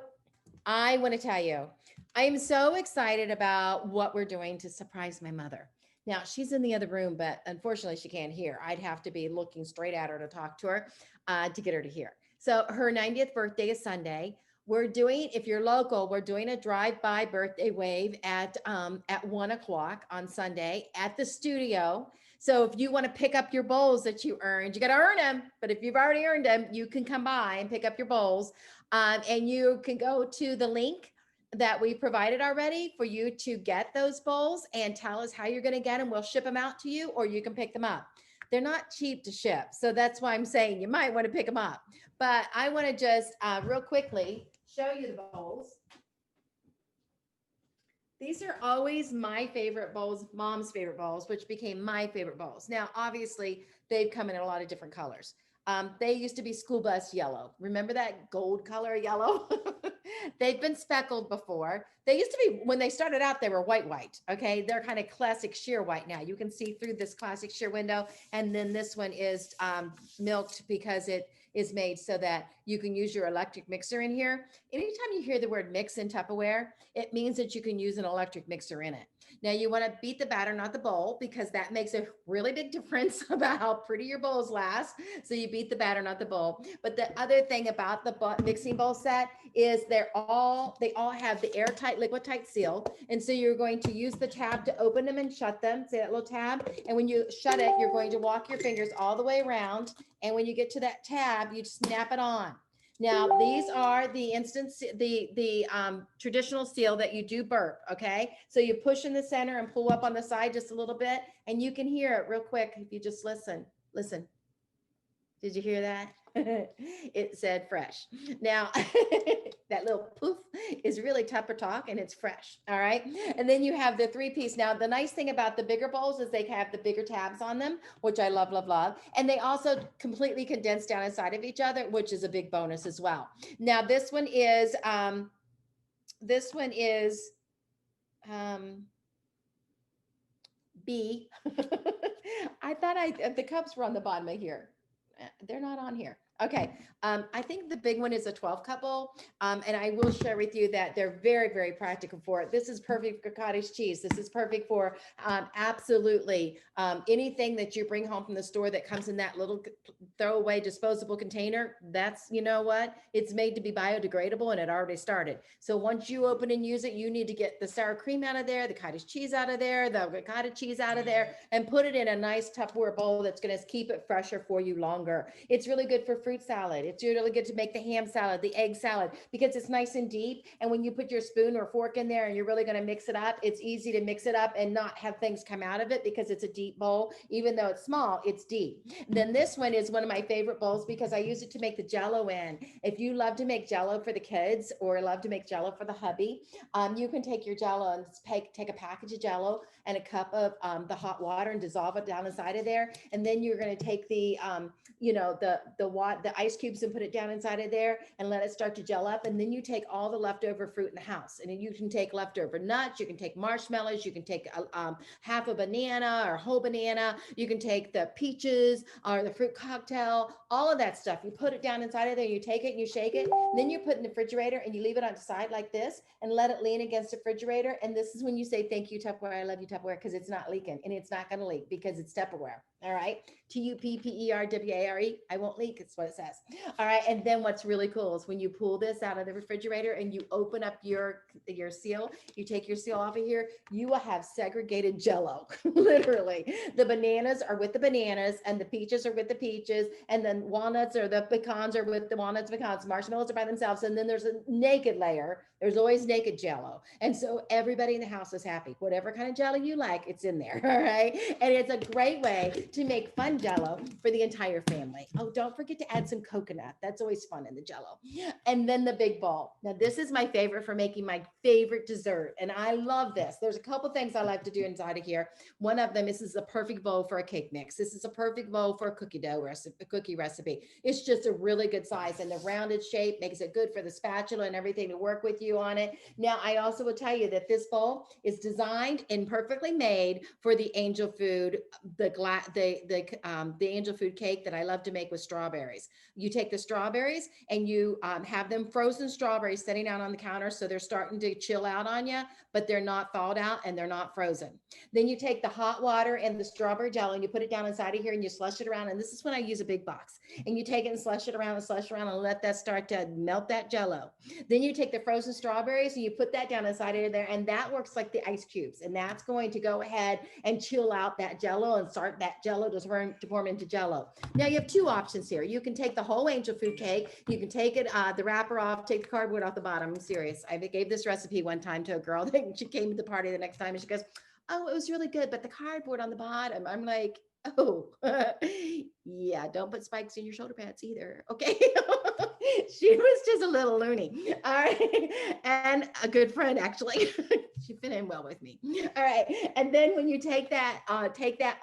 I want to tell you, I am so excited about what we're doing to surprise my mother. Now, she's in the other room, but unfortunately she can't hear. I'd have to be looking straight at her to talk to her to get her to hear. So her 90th birthday is Sunday. We're doing, if you're local, we're doing a drive-by birthday wave at 1:00 on Sunday at the studio. So if you want to pick up your bowls that you earned, you got to earn them. But if you've already earned them, you can come by and pick up your bowls. And you can go to the link that we provided already for you to get those bowls and tell us how you're going to get them. We'll ship them out to you, or you can pick them up. They're not cheap to ship. So that's why I'm saying you might want to pick them up. But I want to just real quickly show you the bowls. These are always my favorite bowls, Mom's favorite bowls, which became my favorite bowls. Now, obviously, they've come in a lot of different colors. They used to be school bus yellow. Remember that gold color yellow? They've been speckled before. They used to be, when they started out, they were white. Okay. They're kind of classic sheer white now. You can see through this classic sheer window. And then this one is milked because it is made so that you can use your electric mixer in here. Anytime you hear the word mix in Tupperware, it means that you can use an electric mixer in it. Now you want to beat the batter, not the bowl, because that makes a really big difference about how pretty your bowls last. So you beat the batter, not the bowl. But the other thing about the mixing bowl set is they all have the airtight, liquid tight seal. And so you're going to use the tab to open them and shut them. See that little tab? And when you shut it, you're going to walk your fingers all the way around. And when you get to that tab, you snap it on. Now, these are the traditional seal that you do burp, okay? So you push in the center and pull up on the side just a little bit, and you can hear it real quick if you just listen. Listen. Did you hear that? It said fresh. Now, that little poof is really Tupper talk, and it's fresh, all right? And then you have the 3-piece. Now, the nice thing about the bigger bowls is they have the bigger tabs on them, which I love, love, love. And they also completely condense down inside of each other, which is a big bonus as well. Now, this one is B. I thought the cups were on the bottom of here. They're not on here. Okay. I think the big one is a 12 couple. And I will share with you that they're very, very practical for it. This is perfect for cottage cheese. This is perfect for absolutely anything that you bring home from the store that comes in that little throwaway disposable container. That's, you know what? It's made to be biodegradable and it already started. So once you open and use it, you need to get the sour cream out of there, the cottage cheese out of there, the cottage cheese out of there, and put it in a nice Tupperware bowl that's going to keep it fresher for you longer. It's really good for fruit salad. It's really good to make the ham salad, the egg salad, because it's nice and deep. And when you put your spoon or fork in there and you're really going to mix it up, it's easy to mix it up and not have things come out of it because it's a deep bowl. Even though it's small, it's deep. Then this one is one of my favorite bowls because I use it to make the Jello in. If you love to make Jello for the kids or love to make Jello for the hubby, you can take your Jello and take a package of Jello and a cup of the hot water and dissolve it down inside of there. And then you're going to take the the ice cubes and put it down inside of there and let it start to gel up. And then you take all the leftover fruit in the house, and then you can take leftover nuts, you can take marshmallows, you can take half a banana or whole banana, you can take the peaches or the fruit cocktail, all of that stuff. You put it down inside of there, you take it and you shake it, and then you put it in the refrigerator and you leave it on the side like this and let it lean against the refrigerator. And this is when you say, thank you, Tupperware, I love you, Tupperware, because it's not leaking and it's not going to leak because it's Tupperware. All right. Tupperware. I won't leak. It's what it says. All right. And then what's really cool is when you pull this out of the refrigerator and you open up your seal, you take your seal off of here, you will have segregated Jello. Literally. The bananas are with the bananas and the peaches are with the peaches. And then walnuts or the pecans are with the walnuts, pecans, marshmallows are by themselves. And then there's a naked layer. There's always naked Jello. And so everybody in the house is happy. Whatever kind of Jello you like, it's in there. All right. And it's a great way to make fun Jello for the entire family. Oh, don't forget to add some coconut. That's always fun in the Jello. And then the big bowl. Now, this is my favorite for making my favorite dessert. And I love this. There's a couple things I like to do inside of here. One of them, this is a perfect bowl for a cake mix. This is a perfect bowl for a cookie dough recipe, a cookie recipe. It's just a really good size, and the rounded shape makes it good for the spatula and everything to work with you on it. Now, I also will tell you that this bowl is designed and perfectly made for the angel food, the angel food cake that I love to make with strawberries. You take the strawberries and you have them frozen strawberries sitting out on the counter, so they're starting to chill out on you, but they're not thawed out and they're not frozen. Then you take the hot water and the strawberry jello and you put it down inside of here and you slush it around. And this is when I use a big box. And you take it and slush it around and let that start to melt that jello. Then you take the frozen strawberries and you put that down inside of there, and that works like the ice cubes. And that's going to go ahead and chill out that jello and start that jello to form into jello. Now you have two options here. You can take the whole angel food cake. You can take it, the wrapper off, take the cardboard off the bottom. I'm serious. I gave this recipe one time to a girl that she came to the party the next time and she goes, oh, it was really good, but the cardboard on the bottom. I'm like, oh, yeah, don't put spikes in your shoulder pads either. Okay. She was just a little loony. All right. And a good friend, actually. She fit in well with me. All right. And then when you take that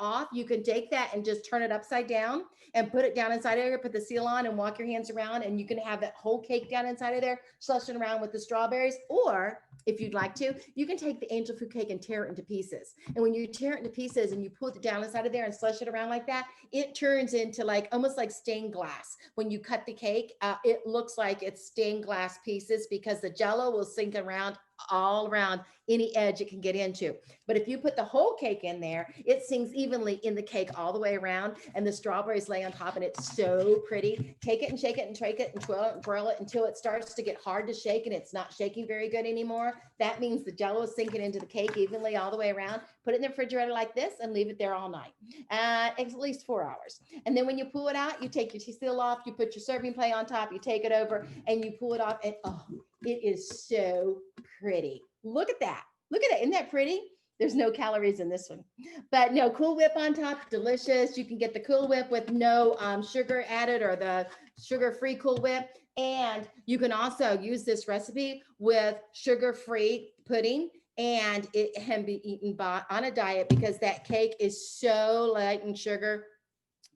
off, you can take that and just turn it upside down and put it down inside of there, put the seal on and walk your hands around, and you can have that whole cake down inside of there, slushing around with the strawberries. Or if you'd like to, you can take the angel food cake and tear it into pieces. And when you tear it into pieces and you pull it down inside of there and slush it around like that, it turns into like almost like stained glass. When you cut the cake, it looks like it's stained glass pieces because the jello will sink around all around any edge it can get into. But if you put the whole cake in there, it sinks evenly in the cake all the way around, and the strawberries lay on top, and it's so pretty. Take it and shake it and shake it and twirl it and twirl it until it starts to get hard to shake and it's not shaking very good anymore. That means the jello is sinking into the cake evenly all the way around. Put it in the refrigerator like this and leave it there all night, at least 4 hours. And then when you pull it out, you take your seal off, you put your serving plate on top, you take it over and you pull it off, and oh, it is so pretty. Look at that. Look at it. Isn't that pretty? There's no calories in this one, but no Cool Whip on top. Delicious. You can get the Cool Whip with no sugar added, or the sugar-free Cool Whip. And you can also use this recipe with sugar-free pudding, and it can be eaten on a diet because that cake is so light in sugar.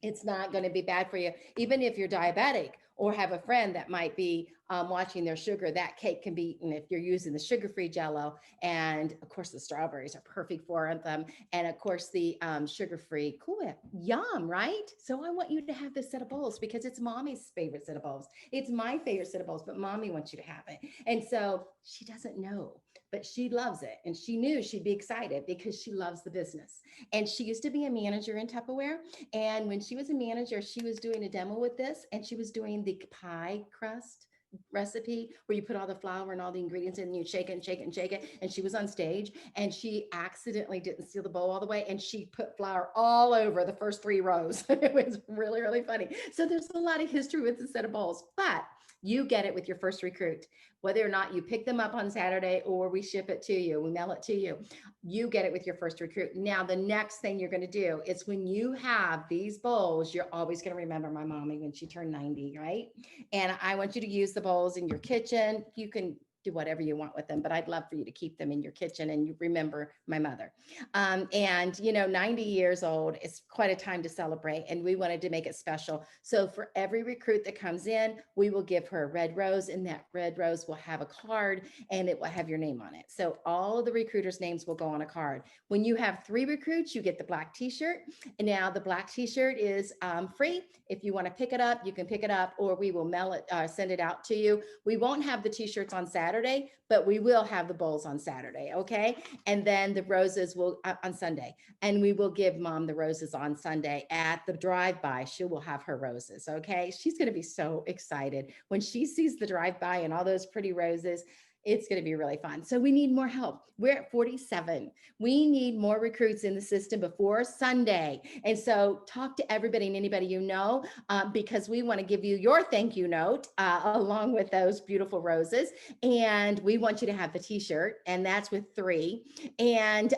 It's not going to be bad for you, even if you're diabetic or have a friend that might be watching their sugar, that cake can be eaten if you're using the sugar-free Jello. And of course, the strawberries are perfect for them. And of course, the sugar-free Cool Whip. Yum, right? So I want you to have this set of bowls because it's mommy's favorite set of bowls. It's my favorite set of bowls, but mommy wants you to have it. And so she doesn't know, but she loves it. And she knew she'd be excited because she loves the business. And she used to be a manager in Tupperware. And when she was a manager, she was doing a demo with this, and she was doing the pie crust recipe where you put all the flour and all the ingredients in and you shake it and shake it and shake it. And she was on stage and she accidentally didn't seal the bowl all the way and she put flour all over the first 3 rows. It was really, really funny. So there's a lot of history with the set of bowls, but you get it with your first recruit, whether or not you pick them up on Saturday or we ship it to you, we mail it to you, you get it with your first recruit. Now, the next thing you're going to do is when you have these bowls, you're always going to remember my mommy when she turned 90, right? And I want you to use the bowls in your kitchen. You can do whatever you want with them, but I'd love for you to keep them in your kitchen and you remember my mother. And 90 years old is quite a time to celebrate, and we wanted to make it special. So for every recruit that comes in, we will give her a red rose, and that red rose will have a card and it will have your name on it. So all of the recruiters' names will go on a card. When you have 3 recruits, you get the black t-shirt. And now the black t-shirt is free. If you want to pick it up, you can pick it up, or we will mail it, send it out to you. We won't have the t-shirts on Saturday, but we will have the bowls on Saturday. Okay. And then the roses will on Sunday, and we will give mom the roses on Sunday at the drive-by. She will have her roses. Okay. She's going to be so excited when she sees the drive-by and all those pretty roses. It's going to be really fun. So we need more help. We're at 47. We need more recruits in the system before Sunday. And so talk to everybody and anybody you know, because we want to give you your thank you note along with those beautiful roses. And we want you to have the t-shirt, and that's with 3. And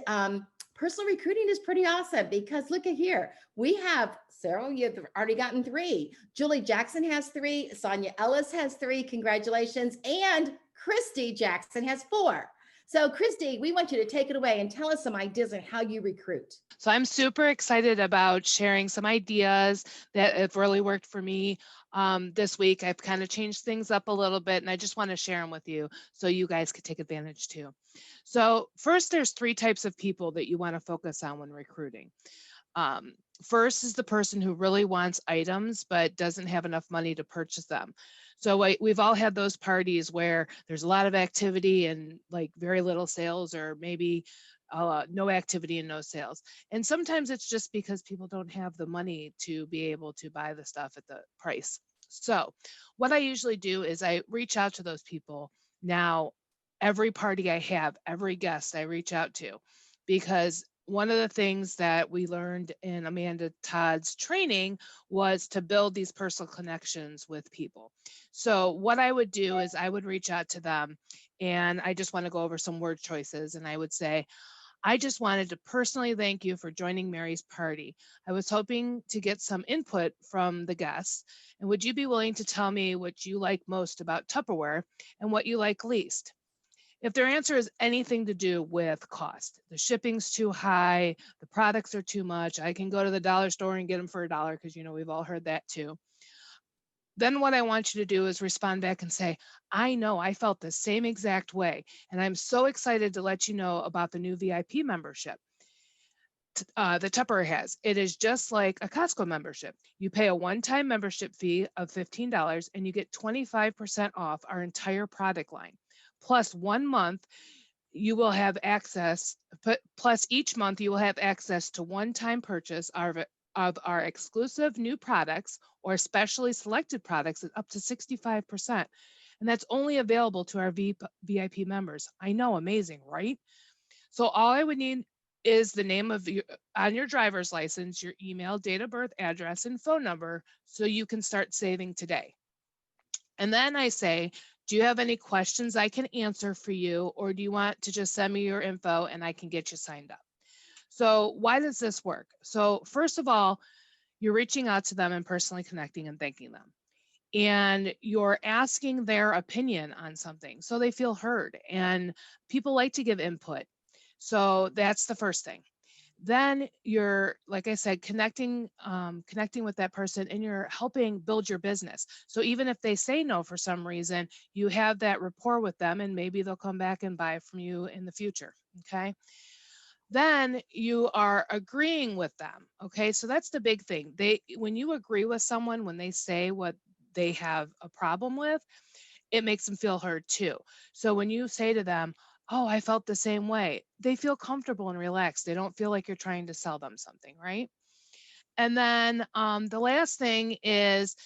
personal recruiting is pretty awesome because look at here. We have Sarah, you've already gotten 3. Julie Jackson has 3. Sonia Ellis has 3. Congratulations. And Kristi Jackson has 4. So Kristi, we want you to take it away and tell us some ideas on how you recruit. So I'm super excited about sharing some ideas that have really worked for me this week. I've kind of changed things up a little bit, and I just want to share them with you so you guys could take advantage too. So first, there's 3 types of people that you want to focus on when recruiting. First is the person who really wants items but doesn't have enough money to purchase them. So we've all had those parties where there's a lot of activity and like very little sales, or maybe no activity and no sales. And sometimes it's just because people don't have the money to be able to buy the stuff at the price. So what I usually do is I reach out to those people. Now, every party I have, every guest I reach out to, because one of the things that we learned in Amanda Todd's training was to build these personal connections with people. So what I would do is I would reach out to them, and I just want to go over some word choices. And I would say, I just wanted to personally thank you for joining Mary's party. I was hoping to get some input from the guests. And would you be willing to tell me what you like most about Tupperware and what you like least? If their answer is anything to do with cost, the shipping's too high, the products are too much, I can go to the dollar store and get them for $1 because, we've all heard that too. Then what I want you to do is respond back and say, I know I felt the same exact way, and I'm so excited to let you know about the new VIP membership that Tupper has. It is just like a Costco membership. You pay a one-time membership fee of $15 and you get 25% off our entire product line. Plus 1 month, you will have access, plus each month you will have access to one-time purchase of our exclusive new products or specially selected products at up to 65%. And that's only available to our VIP members. I know, amazing, right? So all I would need is the name of on your driver's license, your email, date of birth, address, and phone number so you can start saving today. And then I say, do you have any questions I can answer for you, or do you want to just send me your info and I can get you signed up? So why does this work? So first of all, you're reaching out to them and personally connecting and thanking them. And you're asking their opinion on something so they feel heard, and people like to give input. So that's the first thing. then you're, like I said, connecting with that person, and you're helping build your business. So even if they say no for some reason, you have that rapport with them, and maybe they'll come back and buy from you in the future. Okay. Then you are agreeing with them. Okay. So that's the big thing. When you agree with someone, when they say what they have a problem with, it makes them feel heard too. So when you say to them, "Oh, I felt the same way," they feel comfortable and relaxed. They don't feel like you're trying to sell them something, right? And then the last thing is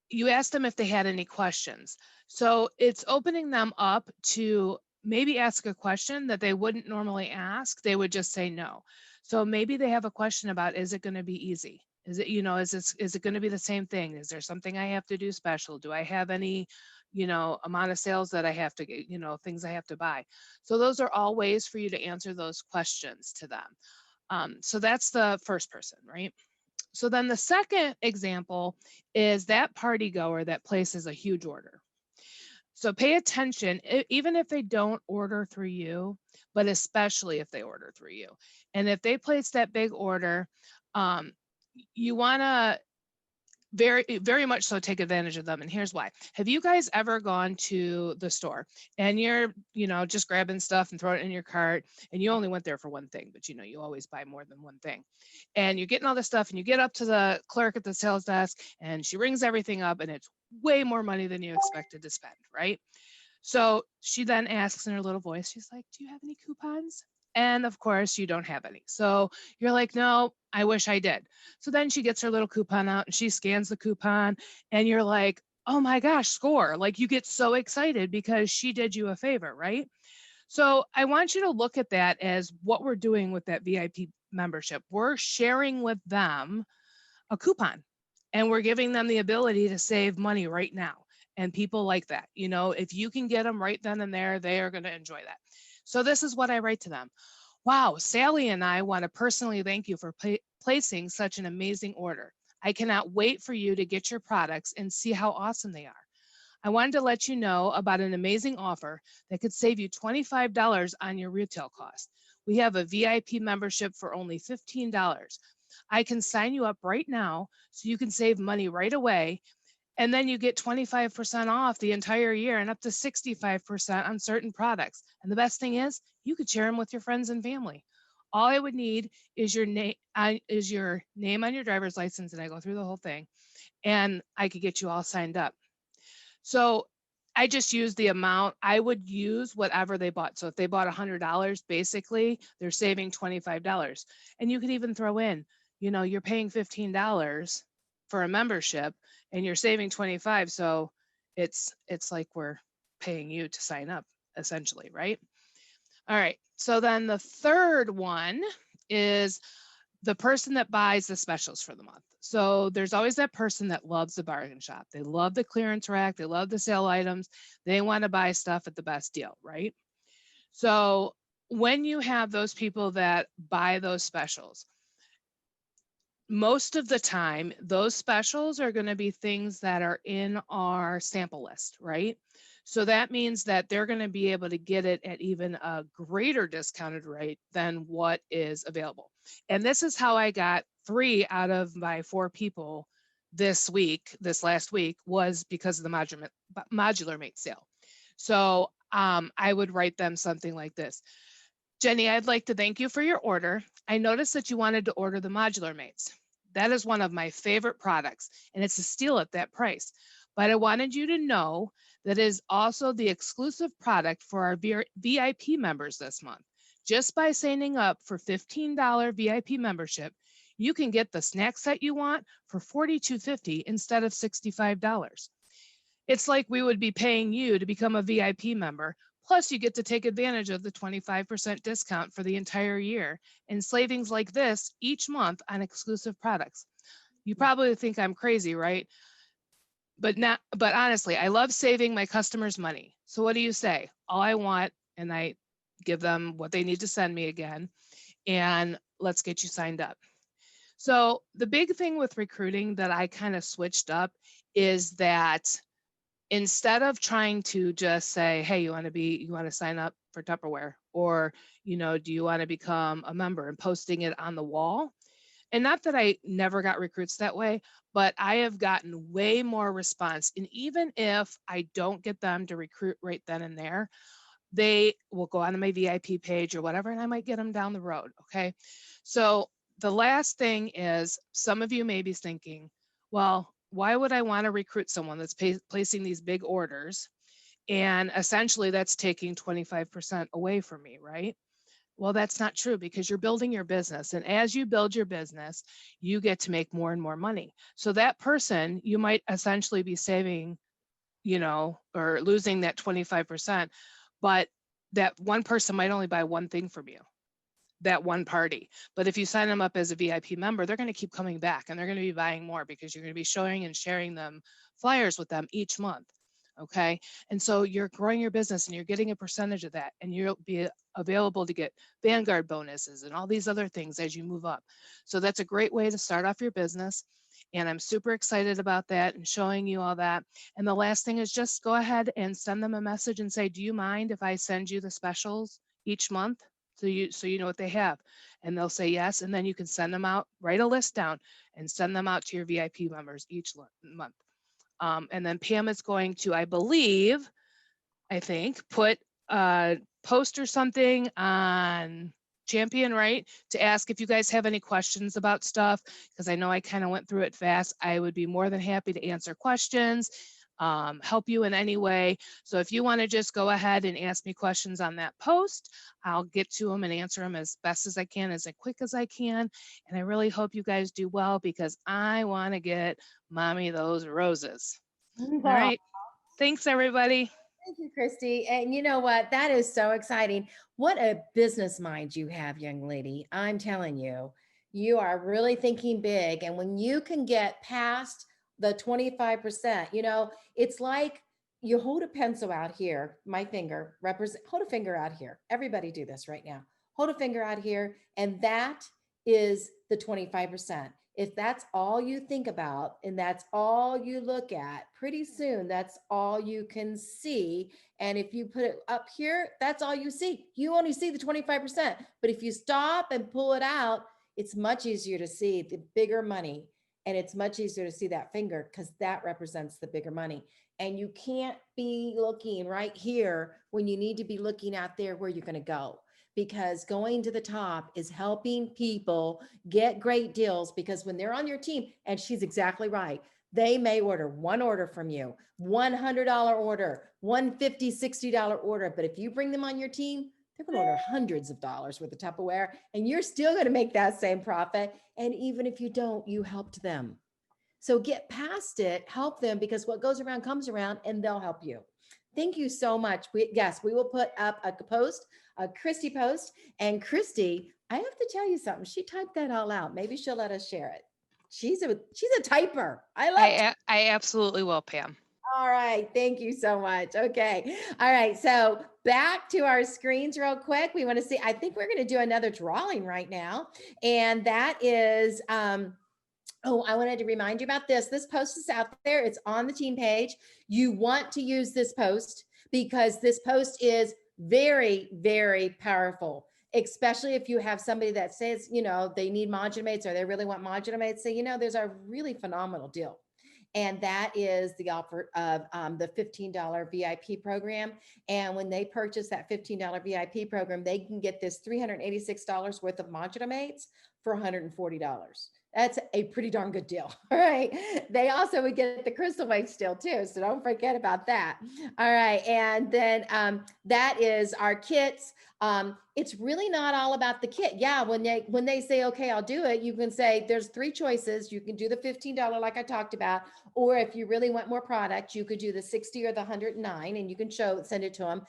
you ask them if they had any questions. So it's opening them up to maybe ask a question that they wouldn't normally ask. They would just say no. So maybe they have a question about, is it going to be easy? Is it, is it going to be the same thing? Is there something I have to do special? Do I have any, amount of sales that I have to get, things I have to buy? So those are all ways for you to answer those questions to them. So that's the first person, right? So then the second example is that party goer that places a huge order. So pay attention, even if they don't order through you, but especially if they order through you. And if they place that big order, you want to very, very much so take advantage of them. And here's why. Have you guys ever gone to the store and you're, just grabbing stuff and throw it in your cart, and you only went there for one thing, but you always buy more than one thing. And you're getting all this stuff and you get up to the clerk at the sales desk and she rings everything up and it's way more money than you expected to spend, right? So she then asks in her little voice, she's like, "Do you have any coupons?" And of course, you don't have any. So you're like, "No, I wish I did." So then she gets her little coupon out and she scans the coupon, and you're like, "Oh my gosh, score." Like, you get so excited because she did you a favor, right? So I want you to look at that as what we're doing with that VIP membership. We're sharing with them a coupon, and we're giving them the ability to save money right now. And people like that. If you can get them right then and there, they are going to enjoy that. So this is what I write to them. "Wow, Sally and I want to personally thank you for placing such an amazing order. I cannot wait for you to get your products and see how awesome they are. I wanted to let you know about an amazing offer that could save you $25 on your retail cost. We have a VIP membership for only $15. I can sign you up right now so you can save money right away, and then you get 25% off the entire year and up to 65% on certain products. And the best thing is, you could share them with your friends and family. All I would need is your name on your driver's license," and I go through the whole thing, "and I could get you all signed up." So I just use the amount. I would use whatever they bought. So if they bought $100, basically they're saving $25. And you could even throw in, you're paying $15 for a membership and you're saving 25. So it's like we're paying you to sign up, essentially, right? All right. So then the third one is the person that buys the specials for the month. So there's always that person that loves the bargain shop. They love the clearance rack. They love the sale items. They want to buy stuff at the best deal, right? So when you have those people that buy those specials, most of the time, those specials are going to be things that are in our sample list, right? So that means that they're going to be able to get it at even a greater discounted rate than what is available. And this is how I got 3 out of my 4 people this last week, was because of the modular mate sale. So I would write them something like this. "Jenny, I'd like to thank you for your order. I noticed that you wanted to order the modular mates. That is one of my favorite products, and it's a steal at that price. But I wanted you to know that it is also the exclusive product for our VIP members this month. Just by signing up for $15 VIP membership, you can get the snack set you want for $42.50 instead of $65. It's like we would be paying you to become a VIP member. Plus, you get to take advantage of the 25% discount for the entire year and savings like this each month on exclusive products." You probably think I'm crazy, right? But honestly, I love saving my customers money. So what do you say? All I want, and I give them what they need to send me again, and let's get you signed up. So the big thing with recruiting that I kind of switched up is that instead of trying to just say, "Hey, you want to sign up for Tupperware? Or, do you want to become a member, and posting it on the wall? And not that I never got recruits that way, but I have gotten way more response. And even if I don't get them to recruit right then and there, they will go on to my VIP page or whatever, and I might get them down the road. Okay. So the last thing is, some of you may be thinking, well, why would I want to recruit someone that's placing these big orders? And essentially that's taking 25% away from me, right? Well, that's not true, because you're building your business. And as you build your business, you get to make more and more money. So that person, you might essentially be saving, or losing that 25%, but that one person might only buy one thing from you, that one party. But if you sign them up as a VIP member, they're going to keep coming back, and they're going to be buying more, because you're going to be showing and sharing them flyers with them each month. Okay. And so you're growing your business, and you're getting a percentage of that, and you'll be available to get Vanguard bonuses and all these other things as you move up. So that's a great way to start off your business. And I'm super excited about that and showing you all that. And the last thing is, just go ahead and send them a message and say, do you mind if I send you the specials each month? So you know what they have, and they'll say yes. And then you can send them out, write a list down, and send them out to your VIP members each month. And then Pam is going to, I think, put a post or something on Champion, right, to ask if you guys have any questions about stuff, because I know I kind of went through it fast. I would be more than happy to answer questions, help you in any way. So if you want to just go ahead and ask me questions on that post, I'll get to them and answer them as best as I can, as quick as I can. And I really hope you guys do well, because I want to get mommy those roses. All right. Thanks, everybody. Thank you, Kristi. And you know what? That is so exciting. What a business mind you have, young lady. I'm telling you, you are really thinking big. And when you can get past the 25%, it's like you hold a pencil out here, my finger, hold a finger out here. Everybody do this right now. Hold a finger out here. And that is the 25%. If that's all you think about and that's all you look at, pretty soon that's all you can see. And if you put it up here, that's all you see. You only see the 25%. But if you stop and pull it out, it's much easier to see the bigger money. And it's much easier to see that finger, because that represents the bigger money. And you can't be looking right here when you need to be looking out there where you're going to go, because going to the top is helping people get great deals. Because when they're on your team, and she's exactly right, they may order one order from you, $100 order, $150, $60 order. But if you bring them on your team, they're going to order hundreds of dollars worth of Tupperware, and you're still going to make that same profit. And even if you don't, you helped them. So get past it, help them, because what goes around comes around, and they'll help you. Thank you so much. Yes, we will put up a post, a Kristi post. And Kristi, I have to tell you something. She typed that all out. Maybe she'll let us share it. She's a typer. I absolutely will, Pam. All right. Thank you so much. Okay. All right. So back to our screens real quick. We want to see, I think we're going to do another drawing right now. And that is, oh, I wanted to remind you about this. This post is out there. It's on the team page. You want to use this post, because this post is very, very powerful, especially if you have somebody that says, they need modulamates, or they really want modulamates. Say, there's a really phenomenal deal. And that is the offer of the $15 VIP program. And when they purchase that $15 VIP program, they can get this $386 worth of modulamates for $140. That's a pretty darn good deal. All right. They also would get the crystal weights still too. So don't forget about that. All right. And then that is our kits. It's really not all about the kit. Yeah. When they say, okay, I'll do it, you can say there's 3 choices. You can do the $15 like I talked about, or if you really want more product, you could do the 60 or the 109, and you can send it to them.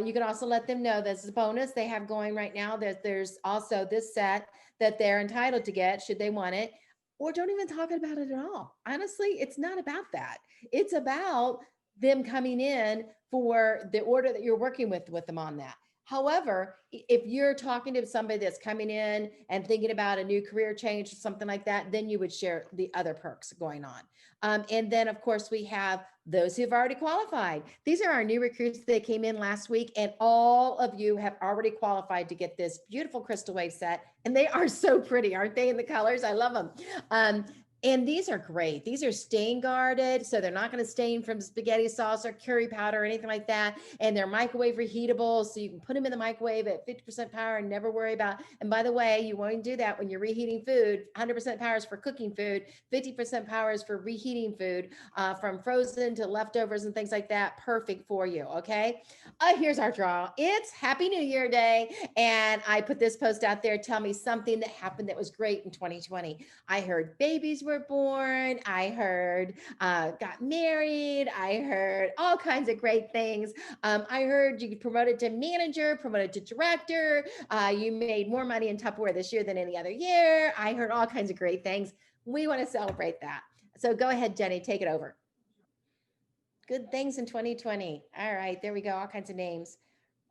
You can also let them know that's a bonus they have going right now. There's also this set that they're entitled to get should they want it, or don't even talk about it at all. Honestly, it's not about that. It's about them coming in for the order that you're working with them on that. However, if you're talking to somebody that's coming in and thinking about a new career change or something like that, then you would share the other perks going on. And then, of course, we have those who've already qualified. These are our new recruits that came in last week, and all of you have already qualified to get this beautiful crystal wave set. And they are so pretty, aren't they, in the colors? I love them. And these are great. These are stain guarded, so they're not going to stain from spaghetti sauce or curry powder or anything like that. And they're microwave reheatable, so you can put them in the microwave at 50% power and never worry about. And by the way, you want to do that when you're reheating food. 100% power is for cooking food. 50% power is for reheating food, from frozen to leftovers and things like that. Perfect for you. Okay. Here's our draw. It's Happy New Year Day, and I put this post out there. Tell me something that happened that was great in 2020. I heard babies were born. I heard got married. I heard all kinds of great things. I heard you promoted to manager, promoted to director. You made more money in Tupperware this year than any other year. I heard all kinds of great things. We want to celebrate that. So go ahead, Jenny, take it over. Good things in 2020. All right, there we go. All kinds of names.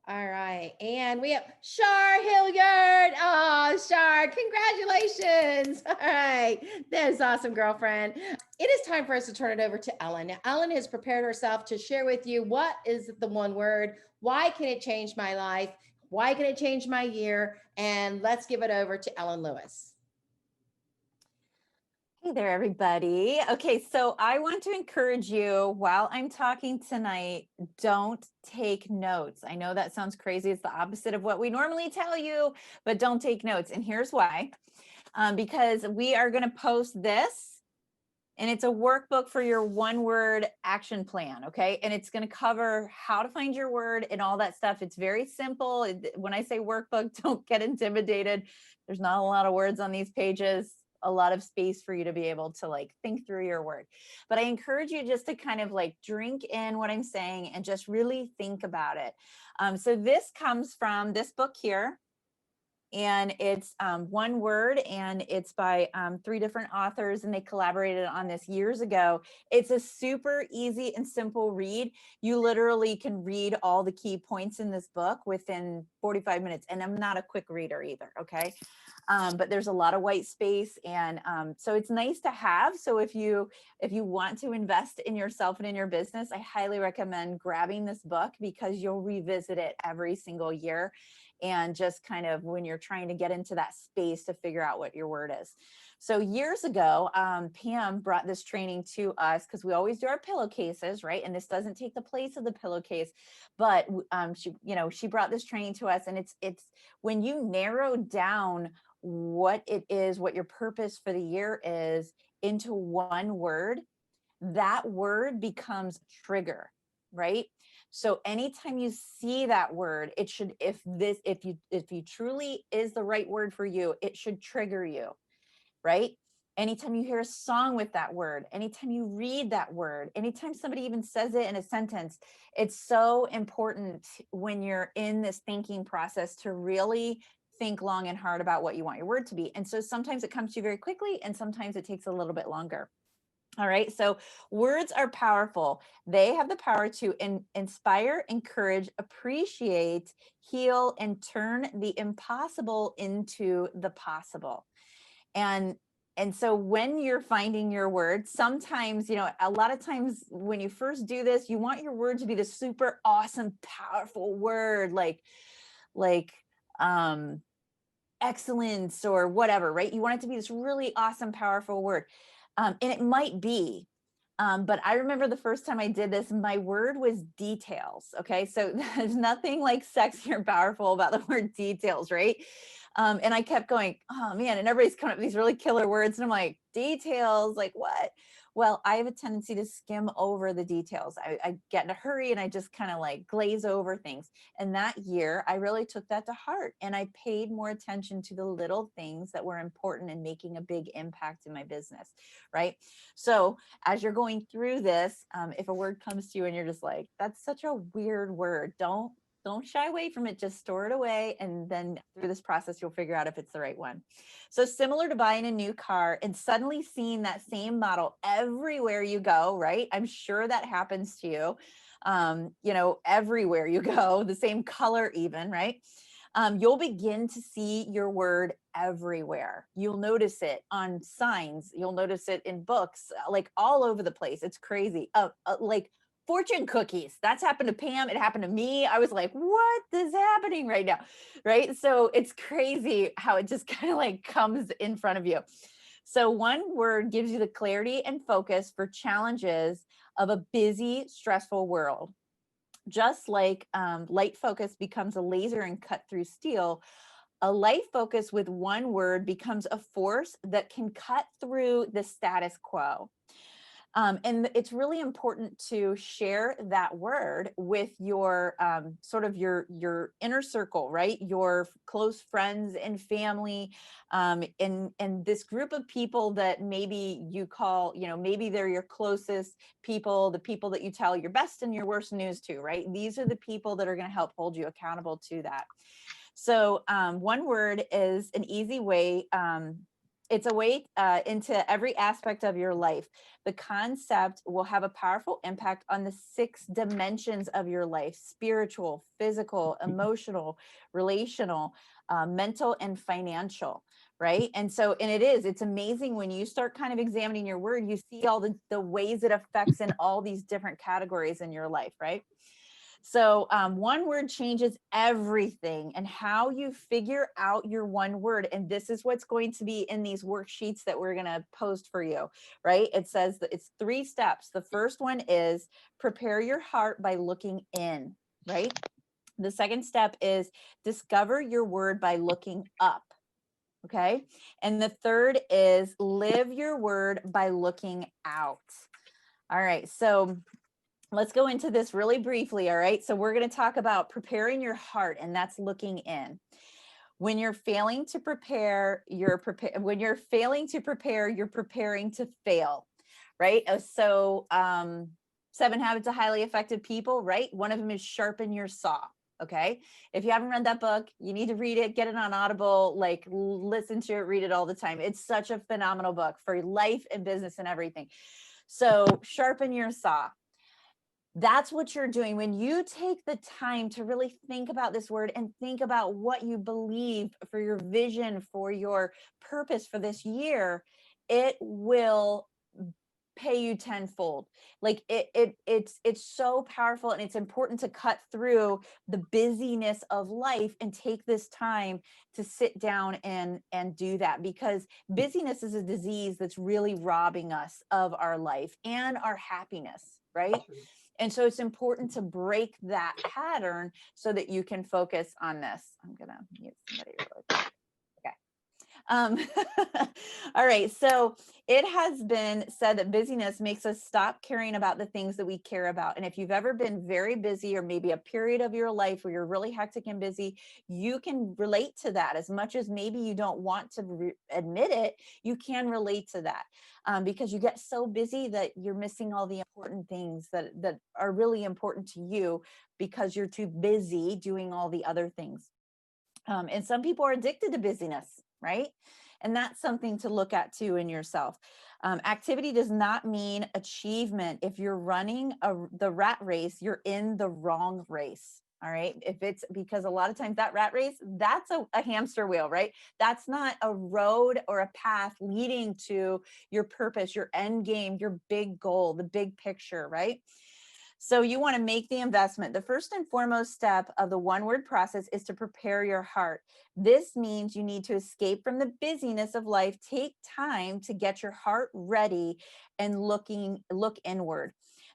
All right. And we have Shar Hilliard. Oh, Shar, congratulations. All right. That is awesome, girlfriend. It is time for us to turn it over to Ellen. Now, Ellen has prepared herself to share with you what is the one word, why can it change my life, why can it change my year, and let's give it over to Ellen Lewis. Hey there, everybody. Okay, so I want to encourage you while I'm talking tonight, don't take notes. I know that sounds crazy. It's the opposite of what we normally tell you, but don't take notes. And here's why. Because we are going to post this, and it's a workbook for your one word action plan. Okay. And it's going to cover how to find your word and all that stuff. It's very simple. When I say workbook, don't get intimidated. There's not a lot of words on these pages, a lot of space for you to be able to like think through your word. But I encourage you just to kind of like drink in what I'm saying and just really think about it. So this comes from this book here. And it's one word, and it's by 3 different authors, and they collaborated on this years ago. It's a super easy and simple read. You literally can read all the key points in this book within 45 minutes. And I'm not a quick reader either, okay? But there's a lot of white space, and so it's nice to have. So if you want to invest in yourself and in your business, I highly recommend grabbing this book, because you'll revisit it every single year. And just kind of when you're trying to get into that space to figure out what your word is. So years ago, Pam brought this training to us, because we always do our pillowcases, right? And this doesn't take the place of the pillowcase, but she brought this training to us, and it's when you narrow down what it is, what your purpose for the year is, into one word, that word becomes trigger, right? So anytime you see that word, it should, if you truly is the right word for you, it should trigger you, right? Anytime you hear a song with that word, anytime you read that word, anytime somebody even says it in a sentence, it's so important when you're in this thinking process to really think long and hard about what you want your word to be. And so sometimes it comes to you very quickly, and sometimes it takes a little bit longer. All right. So words are powerful. They have the power to inspire, encourage, appreciate, heal, and turn the impossible into the possible. And so when you're finding your word, sometimes, a lot of times when you first do this, you want your word to be the super awesome, powerful word, like excellence or whatever, right? You want it to be this really awesome, powerful word. And it might be, but I remember the first time I did this, my word was details. Okay. So there's nothing like sexy or powerful about the word details, right? And I kept going, oh man, and everybody's coming up with these really killer words. And I'm like, details, like what? Well, I have a tendency to skim over the details. I get in a hurry and I just kind of like glaze over things. And that year, I really took that to heart, and I paid more attention to the little things that were important and making a big impact in my business, right? So as you're going through this, if a word comes to you and you're just like, that's such a weird word, don't shy away from it. Just store it away. And then through this process, you'll figure out if it's the right one. So similar to buying a new car and suddenly seeing that same model everywhere you go, right? I'm sure that happens to you. you know, everywhere you go, the same color even, right? You'll begin to see your word everywhere. You'll notice it on signs. You'll notice it in books, like all over the place. It's crazy. Like fortune cookies. That's happened to Pam. It happened to me. I was like, what is happening right now? Right. So it's crazy how it just kind of like comes in front of you. So one word gives you the clarity and focus for challenges of a busy, stressful world. Just like light focus becomes a laser and cut through steel, a light focus with one word becomes a force that can cut through the status quo. And it's really important to share that word with your sort of your inner circle, right? Your close friends and family, and this group of people that maybe you call, you know, maybe they're your closest people, the people that you tell your best and your worst news to, right? These are the people that are going to help hold you accountable to that. So one word is an easy way. It's a way into every aspect of your life. The concept will have a powerful impact on the 6 dimensions of your life: spiritual, physical, emotional, relational, mental, and financial. Right. And so, and it's amazing when you start kind of examining your word, you see all the ways it affects in all these different categories in your life. Right. So one word changes everything, and how you figure out your one word. And this is what's going to be in these worksheets that we're going to post for you, right? It says that it's 3 steps. The first one is prepare your heart by looking in, right? The second step is discover your word by looking up. Okay. And the third is live your word by looking out. All right. So let's go into this really briefly. All right. So we're going to talk about preparing your heart, and that's looking in. When you're failing to prepare, you're preparing to fail. Right. So 7 Habits of Highly Effective People, right? One of them is sharpen your saw. Okay. If you haven't read that book, you need to read it, get it on Audible, like listen to it, read it all the time. It's such a phenomenal book for life and business and everything. So sharpen your saw. That's what you're doing when you take the time to really think about this word and think about what you believe for your vision, for your purpose for this year. It will pay you tenfold. Like it's so powerful, and it's important to cut through the busyness of life and take this time to sit down and do that, because busyness is a disease that's really robbing us of our life and our happiness, right? And so it's important to break that pattern so that you can focus on this. I'm going to mute somebody really quick. All right. So it has been said that busyness makes us stop caring about the things that we care about. And if you've ever been very busy, or maybe a period of your life where you're really hectic and busy, you can relate to that. As much as maybe you don't want to admit it, you can relate to that, because you get so busy that you're missing all the important things that are really important to you, because you're too busy doing all the other things. And some people are addicted to busyness, right? And that's something to look at too in yourself. Activity does not mean achievement. If you're running the rat race, you're in the wrong race. All right. If it's because a lot of times that rat race, that's a hamster wheel, right? That's not a road or a path leading to your purpose, your end game, your big goal, the big picture, right? So you want to make the investment. The first and foremost step of the one word process is to prepare your heart. This means you need to escape from the busyness of life, take time to get your heart ready, and look inward.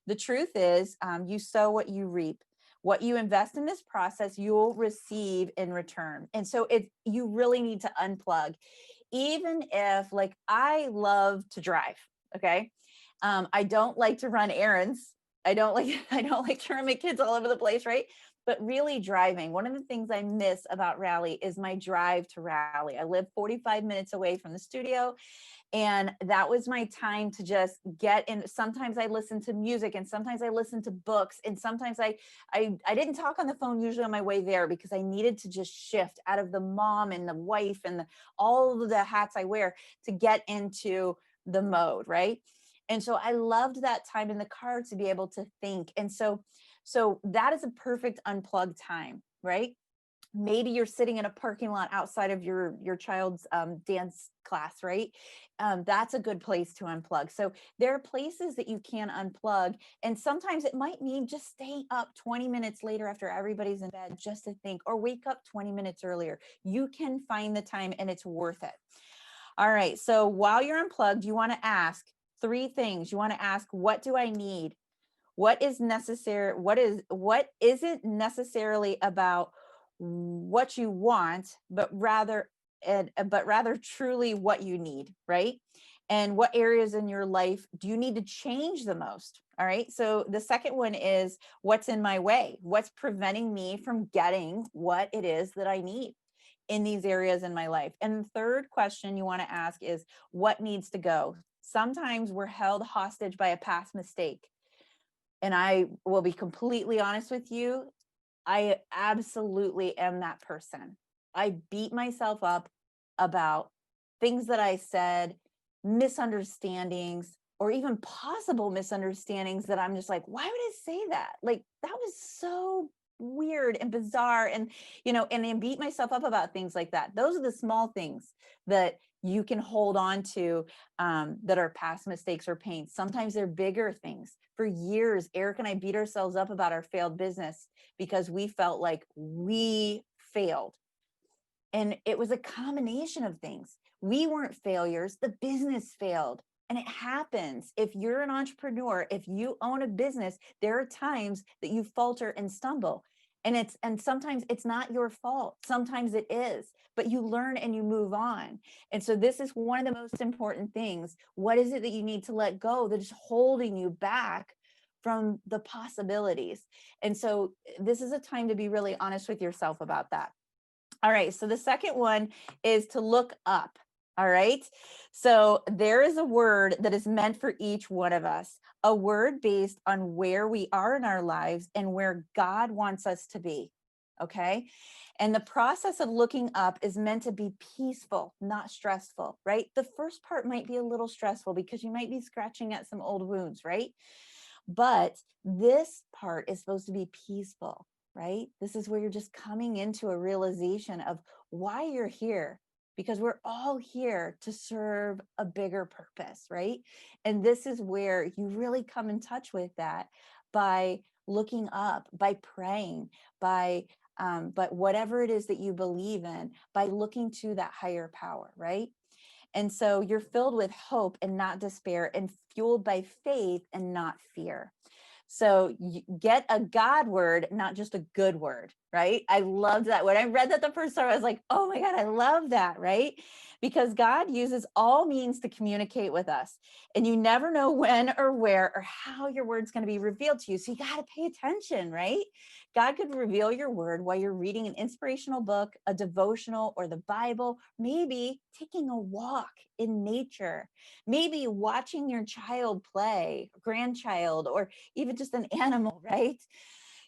The truth is, you sow what you reap. What you invest in this process, you'll receive in return. And so you really need to unplug. Even if, like, I love to drive, okay? I don't like to run errands. I don't like to run my kids all over the place, right? But really driving, one of the things I miss about Raleigh is my drive to Raleigh. I live 45 minutes away from the studio, and that was my time to just get in. Sometimes I listen to music, and sometimes I listen to books, and sometimes I didn't talk on the phone usually on my way there, because I needed to just shift out of the mom and the wife and all of the hats I wear to get into the mode, right? And so I loved that time in the car to be able to think. And so So that is a perfect unplugged time, right? Maybe you're sitting in a parking lot outside of your child's dance class, right? That's a good place to unplug. So there are places that you can unplug, and sometimes it might mean just stay up 20 minutes later after everybody's in bed just to think, or wake up 20 minutes earlier. You can find the time, and it's worth it. All right, so while you're unplugged, you want to ask 3 things. You want to ask, what do I need? What is necessary? What isn't necessarily about what you want, but rather truly what you need, right? And what areas in your life do you need to change the most? All right. So the second one is, what's in my way? What's preventing me from getting what it is that I need in these areas in my life? And the third question you want to ask is, what needs to go? Sometimes we're held hostage by a past mistake. And I will be completely honest with you, I absolutely am that person. I beat myself up about things that I said, misunderstandings, or even possible misunderstandings that I'm just like, why would I say that? Like, that was so weird and bizarre. And, and then beat myself up about things like that. Those are the small things that you can hold on to, that are past mistakes or pain. Sometimes they're bigger things. For years, Eric and I beat ourselves up about our failed business because we felt like we failed. And it was a combination of things. We weren't failures, the business failed. And it happens. If you're an entrepreneur, if you own a business, there are times that you falter and stumble. And sometimes it's not your fault. Sometimes it is, but you learn and you move on. And so this is one of the most important things. What is it that you need to let go that is holding you back from the possibilities? And so this is a time to be really honest with yourself about that. All right. So the second one is to look up. All right. So there is a word that is meant for each one of us, a word based on where we are in our lives and where God wants us to be. Okay. And the process of looking up is meant to be peaceful, not stressful, right? The first part might be a little stressful because you might be scratching at some old wounds, right? But this part is supposed to be peaceful, right? This is where you're just coming into a realization of why you're here, because we're all here to serve a bigger purpose, right? And this is where you really come in touch with that by looking up, by praying, but whatever it is that you believe in, by looking to that higher power, right? And so you're filled with hope and not despair, and fueled by faith and not fear. So you get a God word, not just a good word, right? I loved that. When I read that the first time, I was like, oh my God, I love that, right? Because God uses all means to communicate with us. And you never know when or where or how your word's going to be revealed to you. So you got to pay attention, right? God could reveal your word while you're reading an inspirational book, a devotional, or the Bible, maybe taking a walk in nature, maybe watching your child play, grandchild, or even just an animal, right?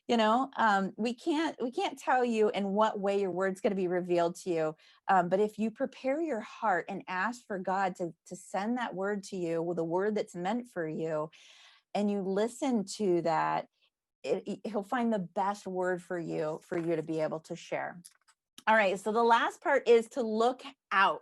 We can't tell you in what way your word's going to be revealed to you. But if you prepare your heart and ask for God to send that word to you with a word that's meant for you, and you listen to that, he'll find the best word for you to be able to share. All right. So the last part is to look out.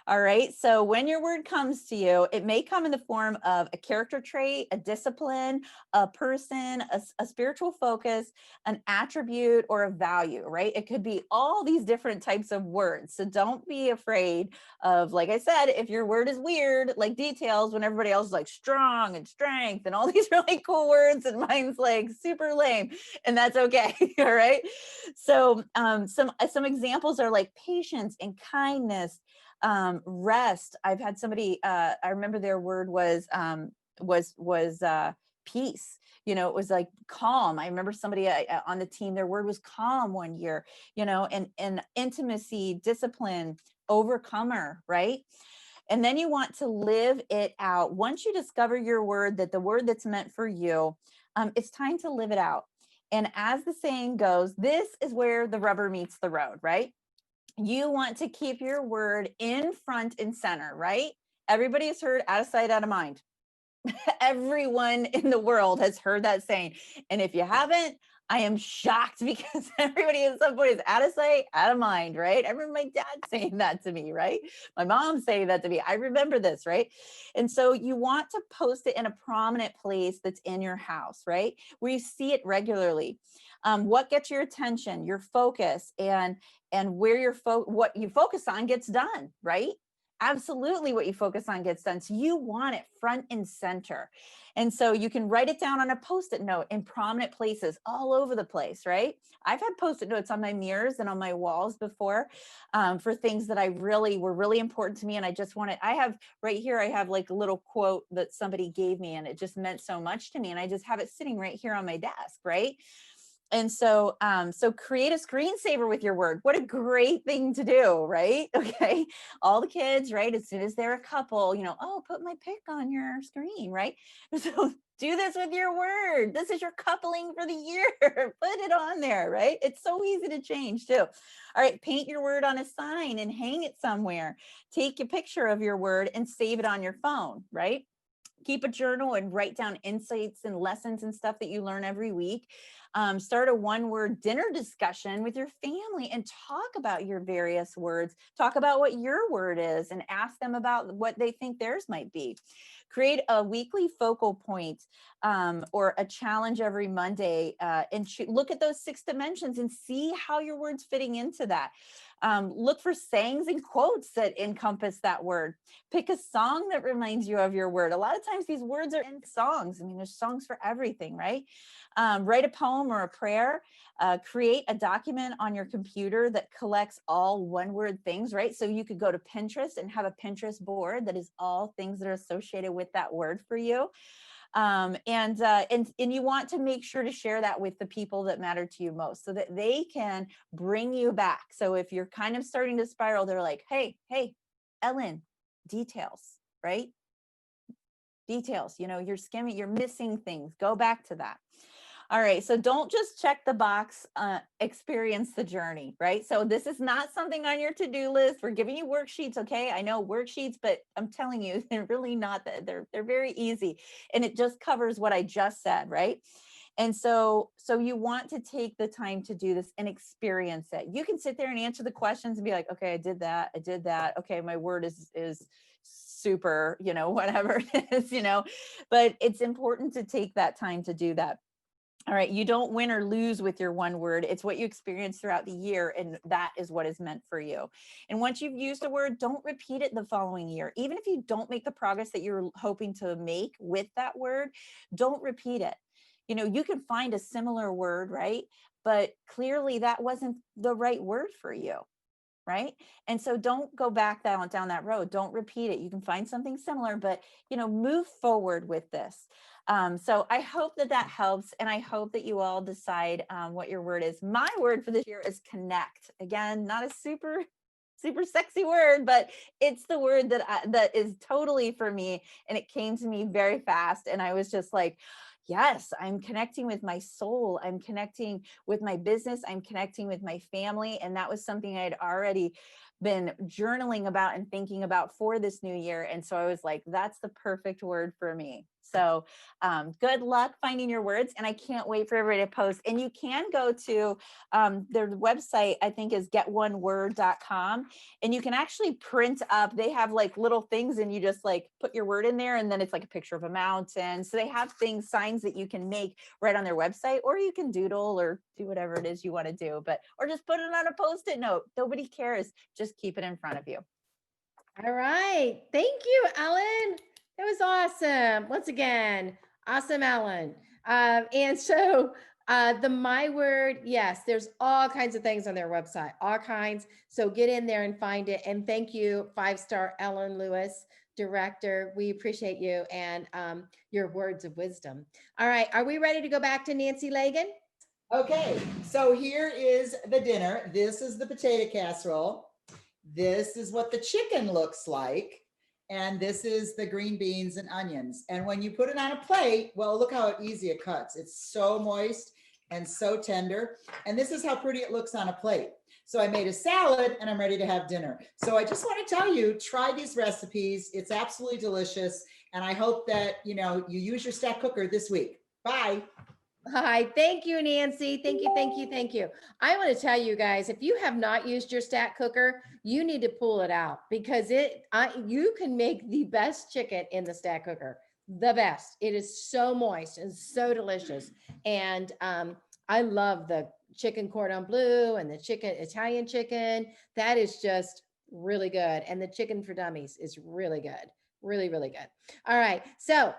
All right. So when your word comes to you, it may come in the form of a character trait, a discipline, a person, a spiritual focus, an attribute, or a value, right? It could be all these different types of words. So don't be afraid of, like I said, if your word is weird, like details, when everybody else is like strong and strength and all these really cool words, and mine's like super lame, and that's okay. All right. So some examples are like patience and kindness, rest. I've had somebody, I remember their word was peace. It was like calm. I remember somebody on the team, their word was calm one year, and intimacy, discipline, overcomer, right? And then you want to live it out. Once you discover your word, that the word that's meant for you, it's time to live it out. And as the saying goes, this is where the rubber meets the road, right? You want to keep your word in front and center, right? Everybody has heard out of sight, out of mind. Everyone in the world has heard that saying. And if you haven't, I am shocked because everybody at some point is out of sight, out of mind, right? I remember my dad saying that to me, right? My mom saying that to me. I remember this, right? And so you want to post it in a prominent place that's in your house, right? Where you see it regularly. What gets your attention, your focus, and where what you focus on gets done, right? Absolutely, what you focus on gets done. So you want it front and center. And so you can write it down on a post-it note in prominent places all over the place, right? I've had post-it notes on my mirrors and on my walls before, for things that were really important to me. And I just wanted, I have right here, I have like a little quote that somebody gave me and it just meant so much to me. And I just have it sitting right here on my desk, right? And so, so create a screensaver with your word. What a great thing to do, right? Okay. All the kids, right? As soon as they're a couple, oh, put my pic on your screen, right? So do this with your word. This is your coupling for the year. Put it on there, right? It's so easy to change too. All right. Paint your word on a sign and hang it somewhere. Take a picture of your word and save it on your phone, right? Keep a journal and write down insights and lessons and stuff that you learn every week. Start a one-word dinner discussion with your family and talk about your various words. Talk about what your word is and ask them about what they think theirs might be. Create a weekly focal point, or a challenge every Monday, and look at those 6 dimensions and see how your word's fitting into that. Look for sayings and quotes that encompass that word. Pick a song that reminds you of your word. A lot of times these words are in songs. I mean, there's songs for everything, right? Write a poem or a prayer. Create a document on your computer that collects all one-word things, right? So you could go to Pinterest and have a Pinterest board that is all things that are associated with that word for you. And you want to make sure to share that with the people that matter to you most so that they can bring you back. So if you're kind of starting to spiral, they're like, hey, Ellen, details, right? Details, you're skimming, you're missing things. Go back to that. All right. So don't just check the box, experience the journey, right? So this is not something on your to-do list. We're giving you worksheets. Okay. I know worksheets, but I'm telling you, they're really not that. They're very easy. And it just covers what I just said, right? And so you want to take the time to do this and experience it. You can sit there and answer the questions and be like, okay, I did that. Okay. My word is super, whatever it is, but it's important to take that time to do that. All right. You don't win or lose with your one word. It's what you experience throughout the year. And that is what is meant for you. And once you've used a word, don't repeat it the following year. Even if you don't make the progress that you're hoping to make with that word, don't repeat it. You can find a similar word, right? But clearly that wasn't the right word for you. Right. And so don't go back down that road. Don't repeat it. You can find something similar, but, move forward with this. So I hope that helps. And I hope that you all decide what your word is. My word for this year is connect. Again, not a super sexy word, but it's the word that is totally for me. And it came to me very fast. And I was just like, yes, I'm connecting with my soul. I'm connecting with my business. I'm connecting with my family. And that was something I had already been journaling about and thinking about for this new year. And so I was like, that's the perfect word for me. So good luck finding your words. And I can't wait for everybody to post. And you can go to their website, I think is getoneword.com. And you can actually print up, they have like little things and you just like put your word in there. And then it's like a picture of a mountain. So they have signs that you can make right on their website, or you can doodle or do whatever it is you want to do, or just put it on a Post-it note. Nobody cares. Just keep it in front of you. All right. Thank you, Ellen. That was awesome. Once again, awesome, Ellen. And so the My Word, yes, there's all kinds of things on their website, all kinds. So get in there and find it. And thank you, 5-star Ellen Lewis, director. We appreciate you and your words of wisdom. All right. Are we ready to go back to Nancy Laggan? Okay, so here is the dinner. This is the potato casserole. This is what the chicken looks like. And this is the green beans and onions. And when you put it on a plate, well, look how easy it cuts. It's so moist and so tender. And this is how pretty it looks on a plate. So I made a salad and I'm ready to have dinner. So I just want to tell you, try these recipes. It's absolutely delicious. And I hope that, you use your stack cooker this week. Bye. Hi, thank you, Nancy. Thank you, thank you, thank you. I want to tell you guys, if you have not used your stack cooker, you need to pull it out because you can make the best chicken in the stack cooker. The best. It is so moist and so delicious. And I love the chicken cordon bleu and the chicken Italian chicken. That is just really good. And the chicken for dummies is really good. Really, really good. All right. So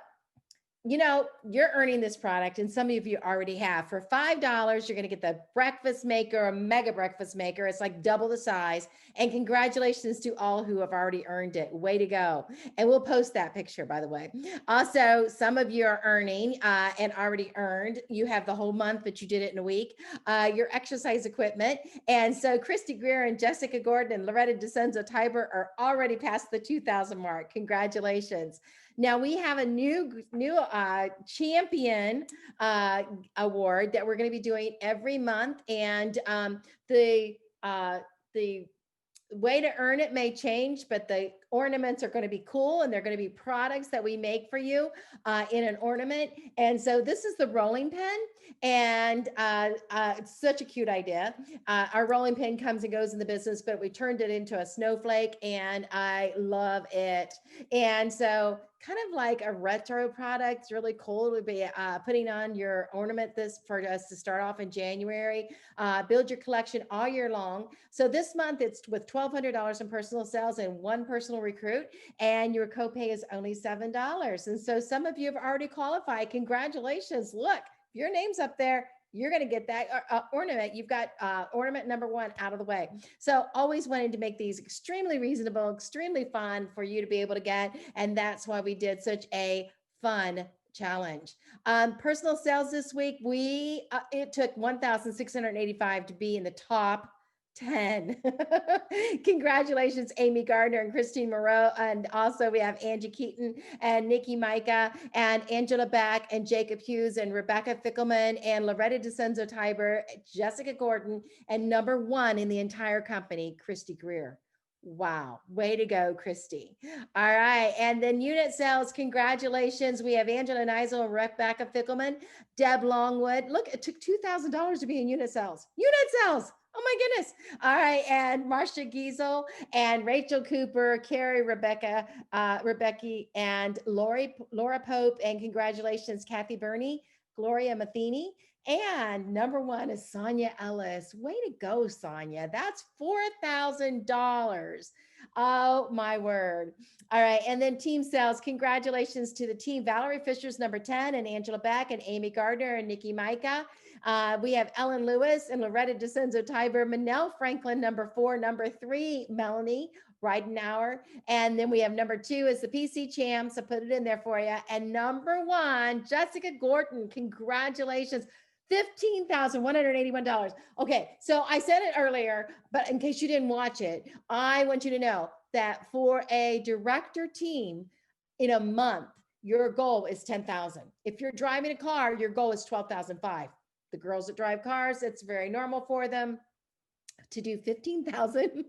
you're earning this product, and some of you already have. For $5, you're going to get the breakfast maker, a mega breakfast maker. It's like double the size. And congratulations to all who have already earned it. Way to go. And we'll post that picture, by the way. Also, some of you are earning and already earned. You have the whole month, but you did it in a week. Your exercise equipment. And so Kristi Greer and Jessica Gordon and Loretta DeCenzo Tiber are already past the 2,000 mark. Congratulations. Now we have a new champion award that we're going to be doing every month, and the way to earn it may change, but the ornaments are going to be cool, and they're going to be products that we make for you in an ornament. And so this is the rolling pin, and it's such a cute idea. Our rolling pin comes and goes in the business, but we turned it into a snowflake, and I love it. And so kind of like a retro product. It's really cool to be putting on your ornament this for us to start off in January. Build your collection all year long. So this month it's with $1,200 in personal sales and one personal recruit, and your copay is only $7. And so some of you have already qualified. Congratulations. Look, your name's up there. You're going to get that ornament. You've got ornament number one out of the way. So always wanted to make these extremely reasonable, extremely fun for you to be able to get. And that's why we did such a fun challenge. Personal sales this week, it took 1,685 to be in the top 10. Congratulations, Amy Gardner and Christine Moreau. And also we have Angie Keaton and Nikki Micah and Angela Beck and Jacob Hughes and Rebecca Fickelman and Loretta DeCenzo Tiber, Jessica Gordon, and number one in the entire company, Kristi Greer. Wow. Way to go, Kristi. All right. And then unit sales, congratulations. We have Angela Neisel and Rebecca Fickelman, Deb Longwood. Look, it took $2,000 to be in unit sales. Unit sales. Oh my goodness. All right. And Marcia Giesel and Rachel Cooper, Carrie, Rebecca, and Laura Pope. And congratulations, Kathy Burney, Gloria Matheny. And number one is Sonia Ellis. Way to go, Sonia. That's $4,000. Oh my word. All right. And then team sales, congratulations to the team. Valerie Fisher's number 10 and Angela Beck and Amy Gardner and Nikki Micah. We have Ellen Lewis and Loretta DeCenzo Tiber, Manel Franklin, number 4, number 3, Melanie Ridenauer. And then we have number 2 is the PC Champs. I put it in there for you. And number 1, Jessica Gordon. Congratulations. $15,181. Okay, so I said it earlier, but in case you didn't watch it, I want you to know that for a director team in a month, your goal is 10,000. If you're driving a car, your goal is 12,500. The girls that drive cars, it's very normal for them to do 15,000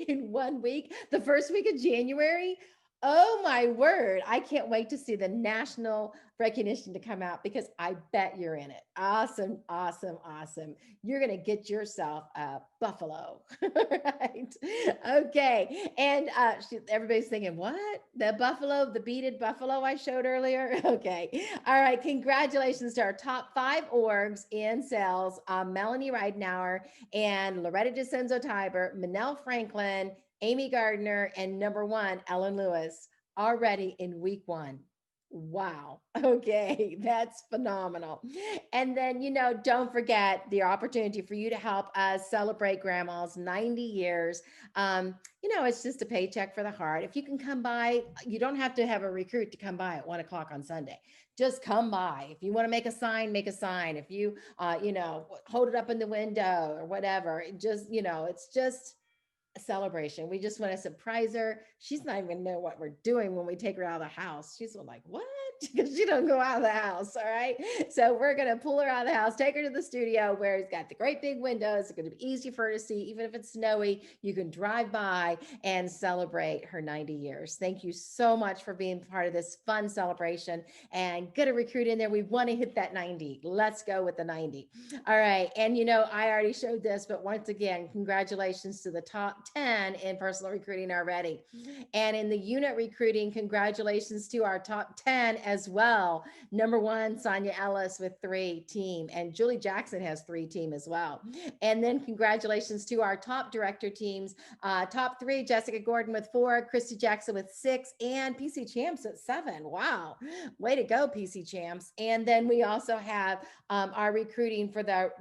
in 1 week. The first week of January, oh my word. I can't wait to see the national recognition to come out because I bet you're in it. Awesome, awesome, awesome. You're going to get yourself a buffalo, right? Okay. And everybody's thinking, what? The buffalo, the beaded buffalo I showed earlier? Okay. All right. Congratulations to our top 5 orgs in sales, Melanie Ridenauer and Loretta DeCenzo Tiber, Manel Franklin, Amy Gardner, and number 1, Ellen Lewis, already in week 1. Wow. Okay. That's phenomenal. And then, don't forget the opportunity for you to help us celebrate grandma's 90 years. It's just a paycheck for the heart. If you can come by, you don't have to have a recruit to come by at 1:00 on Sunday. Just come by. If you want to make a sign, make a sign. If you, hold it up in the window or whatever, it's just celebration. We just want to surprise her. She's not even know what we're doing when we take her out of the house. She's like, what? Because she don't go out of the house. All right. So we're going to pull her out of the house, take her to the studio where it's got the great big windows. It's going to be easy for her to see. Even if it's snowy, you can drive by and celebrate her 90 years. Thank you so much for being part of this fun celebration, and get a recruit in there. We want to hit that 90. Let's go with the 90. All right. And I already showed this, but once again, congratulations to the top 10 in personal recruiting already. And in the unit recruiting, congratulations to our top 10 as well. Number 1, Sonia Ellis with 3 team, and Julie Jackson has 3 team as well. And then congratulations to our top director teams. Top 3, Jessica Gordon with 4, Kristi Jackson with 6, and PC Champs at 7. Wow. Way to go, PC Champs. And then we also have our recruiting for the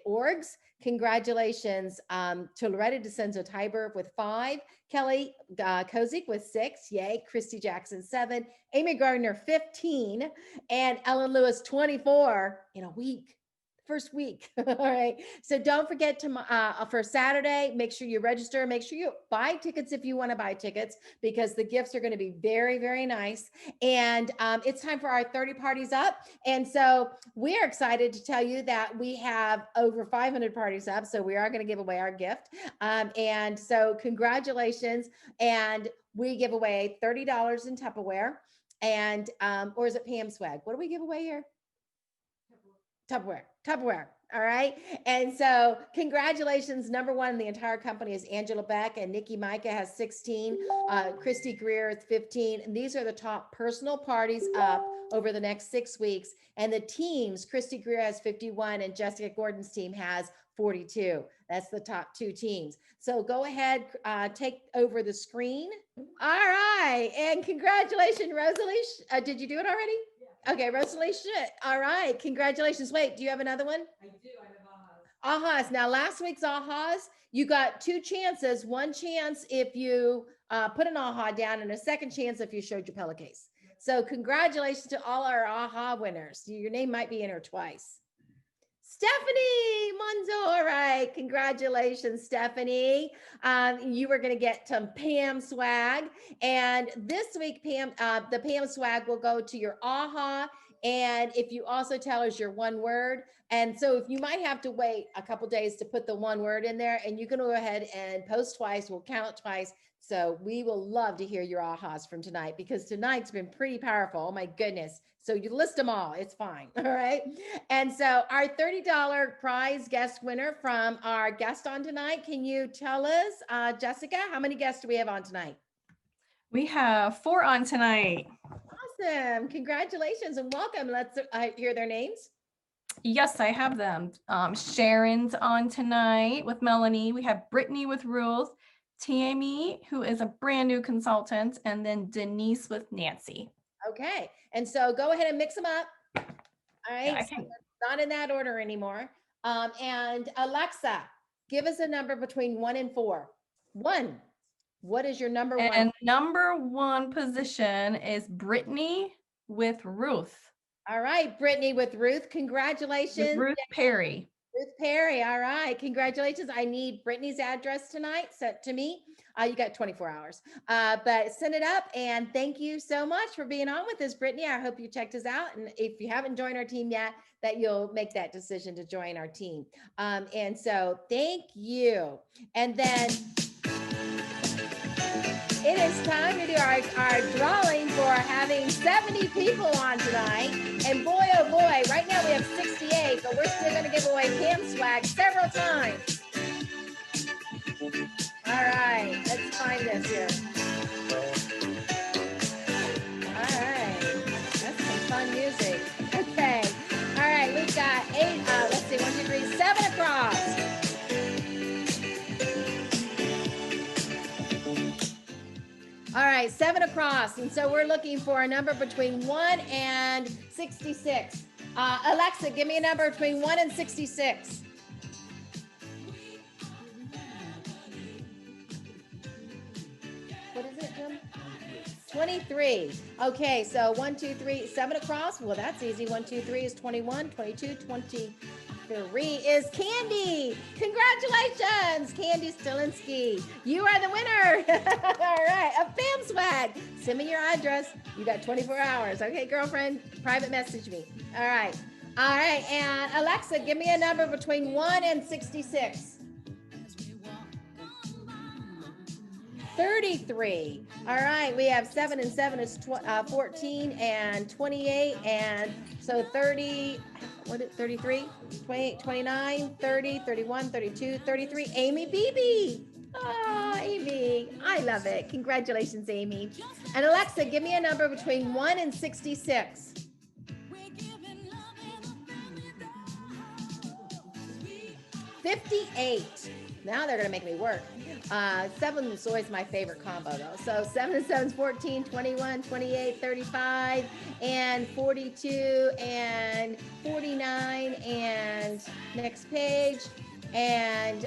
orgs. Congratulations to Loretta DeCenzo Tiber with 5, Kelly Kozik with 6, yay, Kristi Jackson 7, Amy Gardner 15, and Ellen Lewis 24 in a week. First week. All right. So don't forget to for Saturday, make sure you register. Make sure you buy tickets if you want to buy tickets, because the gifts are going to be very, very nice. And it's time for our 30 parties up. And so we are excited to tell you that we have over 500 parties up. So we are going to give away our gift. And so congratulations. And we give away $30 in Tupperware. And or is it Pam Swag? What do we give away here? Tupperware. All right. And so congratulations. Number 1 in the entire company is Angela Beck, and Nikki Micah has 16. Kristi Greer is 15. And these are the top personal parties up over the next 6 weeks. And the teams, Kristi Greer has 51 and Jessica Gordon's team has 42. That's the top 2 teams. So go ahead, take over the screen. All right. And congratulations, Rosalie. Did you do it already? Okay, Rosalie Schmidt. All right, congratulations. Wait, do you have another one? I do. I have ahas. Ahas. Now, last week's ahas, you got 2 chances. 1 chance if you put an aha down, and a 2nd chance if you showed your pillowcase. So congratulations to all our aha winners. Your name might be in her twice. Stephanie Monzo. All right. Congratulations, Stephanie. You were going to get some Pam swag. And this week, Pam, the Pam swag will go to your AHA. And if you also tell us your 1 word. And so if you might have to wait a couple days to put the 1 word in there, and you can go ahead and post twice. We'll count twice. So we will love to hear your ahas from tonight, because tonight's been pretty powerful. Oh my goodness. So you list them all. It's fine. All right. And so our $30 prize guest winner from our guest on tonight, can you tell us, Jessica, how many guests do we have on tonight? We have 4 on tonight. Awesome. Congratulations and welcome. Let's hear their names. Yes, I have them. Sharon's on tonight with Melanie. We have Brittany with Ruth, Tammy, who is a brand new consultant, and then Denise with Nancy. Okay. And so go ahead and mix them up. All right. Yeah, So not in that order anymore. And Alexa, give us a number between 1 and 4. 1. What is your number 1? And number 1 position is Brittany with Ruth. All right, Brittany with Ruth. Congratulations. With Ruth Perry. Ruth Perry. All right. Congratulations. I need Brittany's address tonight sent to me. You got 24 hours, but send it up. And thank you so much for being on with us, Brittany. I hope you checked us out. And if you haven't joined our team yet, that you'll make that decision to join our team. And so thank you. And then it is time to do our drawing for having 70 people on tonight. And boy, oh boy, right now we have 68, but we're still going to give away Pam swag several times. All right, let's find this here. All right, that's some fun music. Okay, all right, we've got 8, let's see, 1, 2, 3, 7 across. All right, 7 across. And so we're looking for a number between 1 and 66. Alexa, give me a number between 1 and 66. What is it, Jim? 23. Okay, so 1, 2, 3, 7 across. Well, that's easy. 1, 2, 3 is 21, 22, 23. 3 is Candy. Congratulations, Candy Stilinski. You are the winner. All right, a Fam Swag. Send me your address. You got 24 hours. Okay, girlfriend, private message me. All right. All right, and Alexa, give me a number between 1 and 66. 33. All right, we have 7 and 7 is 14 and 28, and so 30, what is 33, 28, 29, 30, 31, 32, 33. Amy Beebe. Oh, Amy, I love it. Congratulations, Amy. And Alexa, give me a number between 1 and 66. 58. Now they're gonna make me work. 7 is always my favorite combo though. So 7 and 7 is 14, 21, 28, 35, and 42, and 49, and next page, and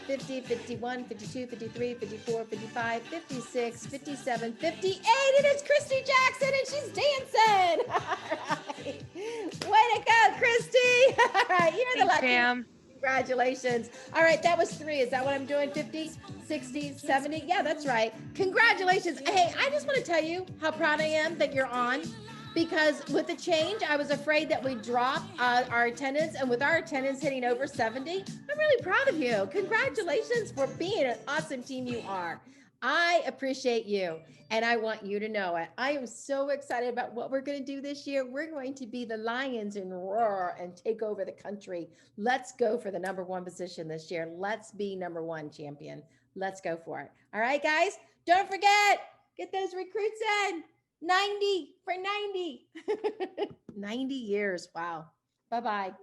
50, 51, 52, 53, 54, 55, 56, 57, 58. It is Kristi Jackson and she's dancing. All right. Way to go, Kristi. All right, you're the Thanks, lucky. Pam. Congratulations. All right, that was 3. Is that what I'm doing? 50, 60, 70? Yeah, that's right. Congratulations. Hey, I just want to tell you how proud I am that you're on, because with the change, I was afraid that we'd drop our attendance, and with our attendance hitting over 70, I'm really proud of you. Congratulations for being an awesome team you are. I appreciate you, and I want you to know it. I am so excited about what we're going to do this year. We're going to be the Lions and roar and take over the country. Let's go for the number 1 position this year. Let's be number 1 champion. Let's go for it. All right, guys, don't forget, get those recruits in. 90 for 90. 90 years. Wow. Bye-bye.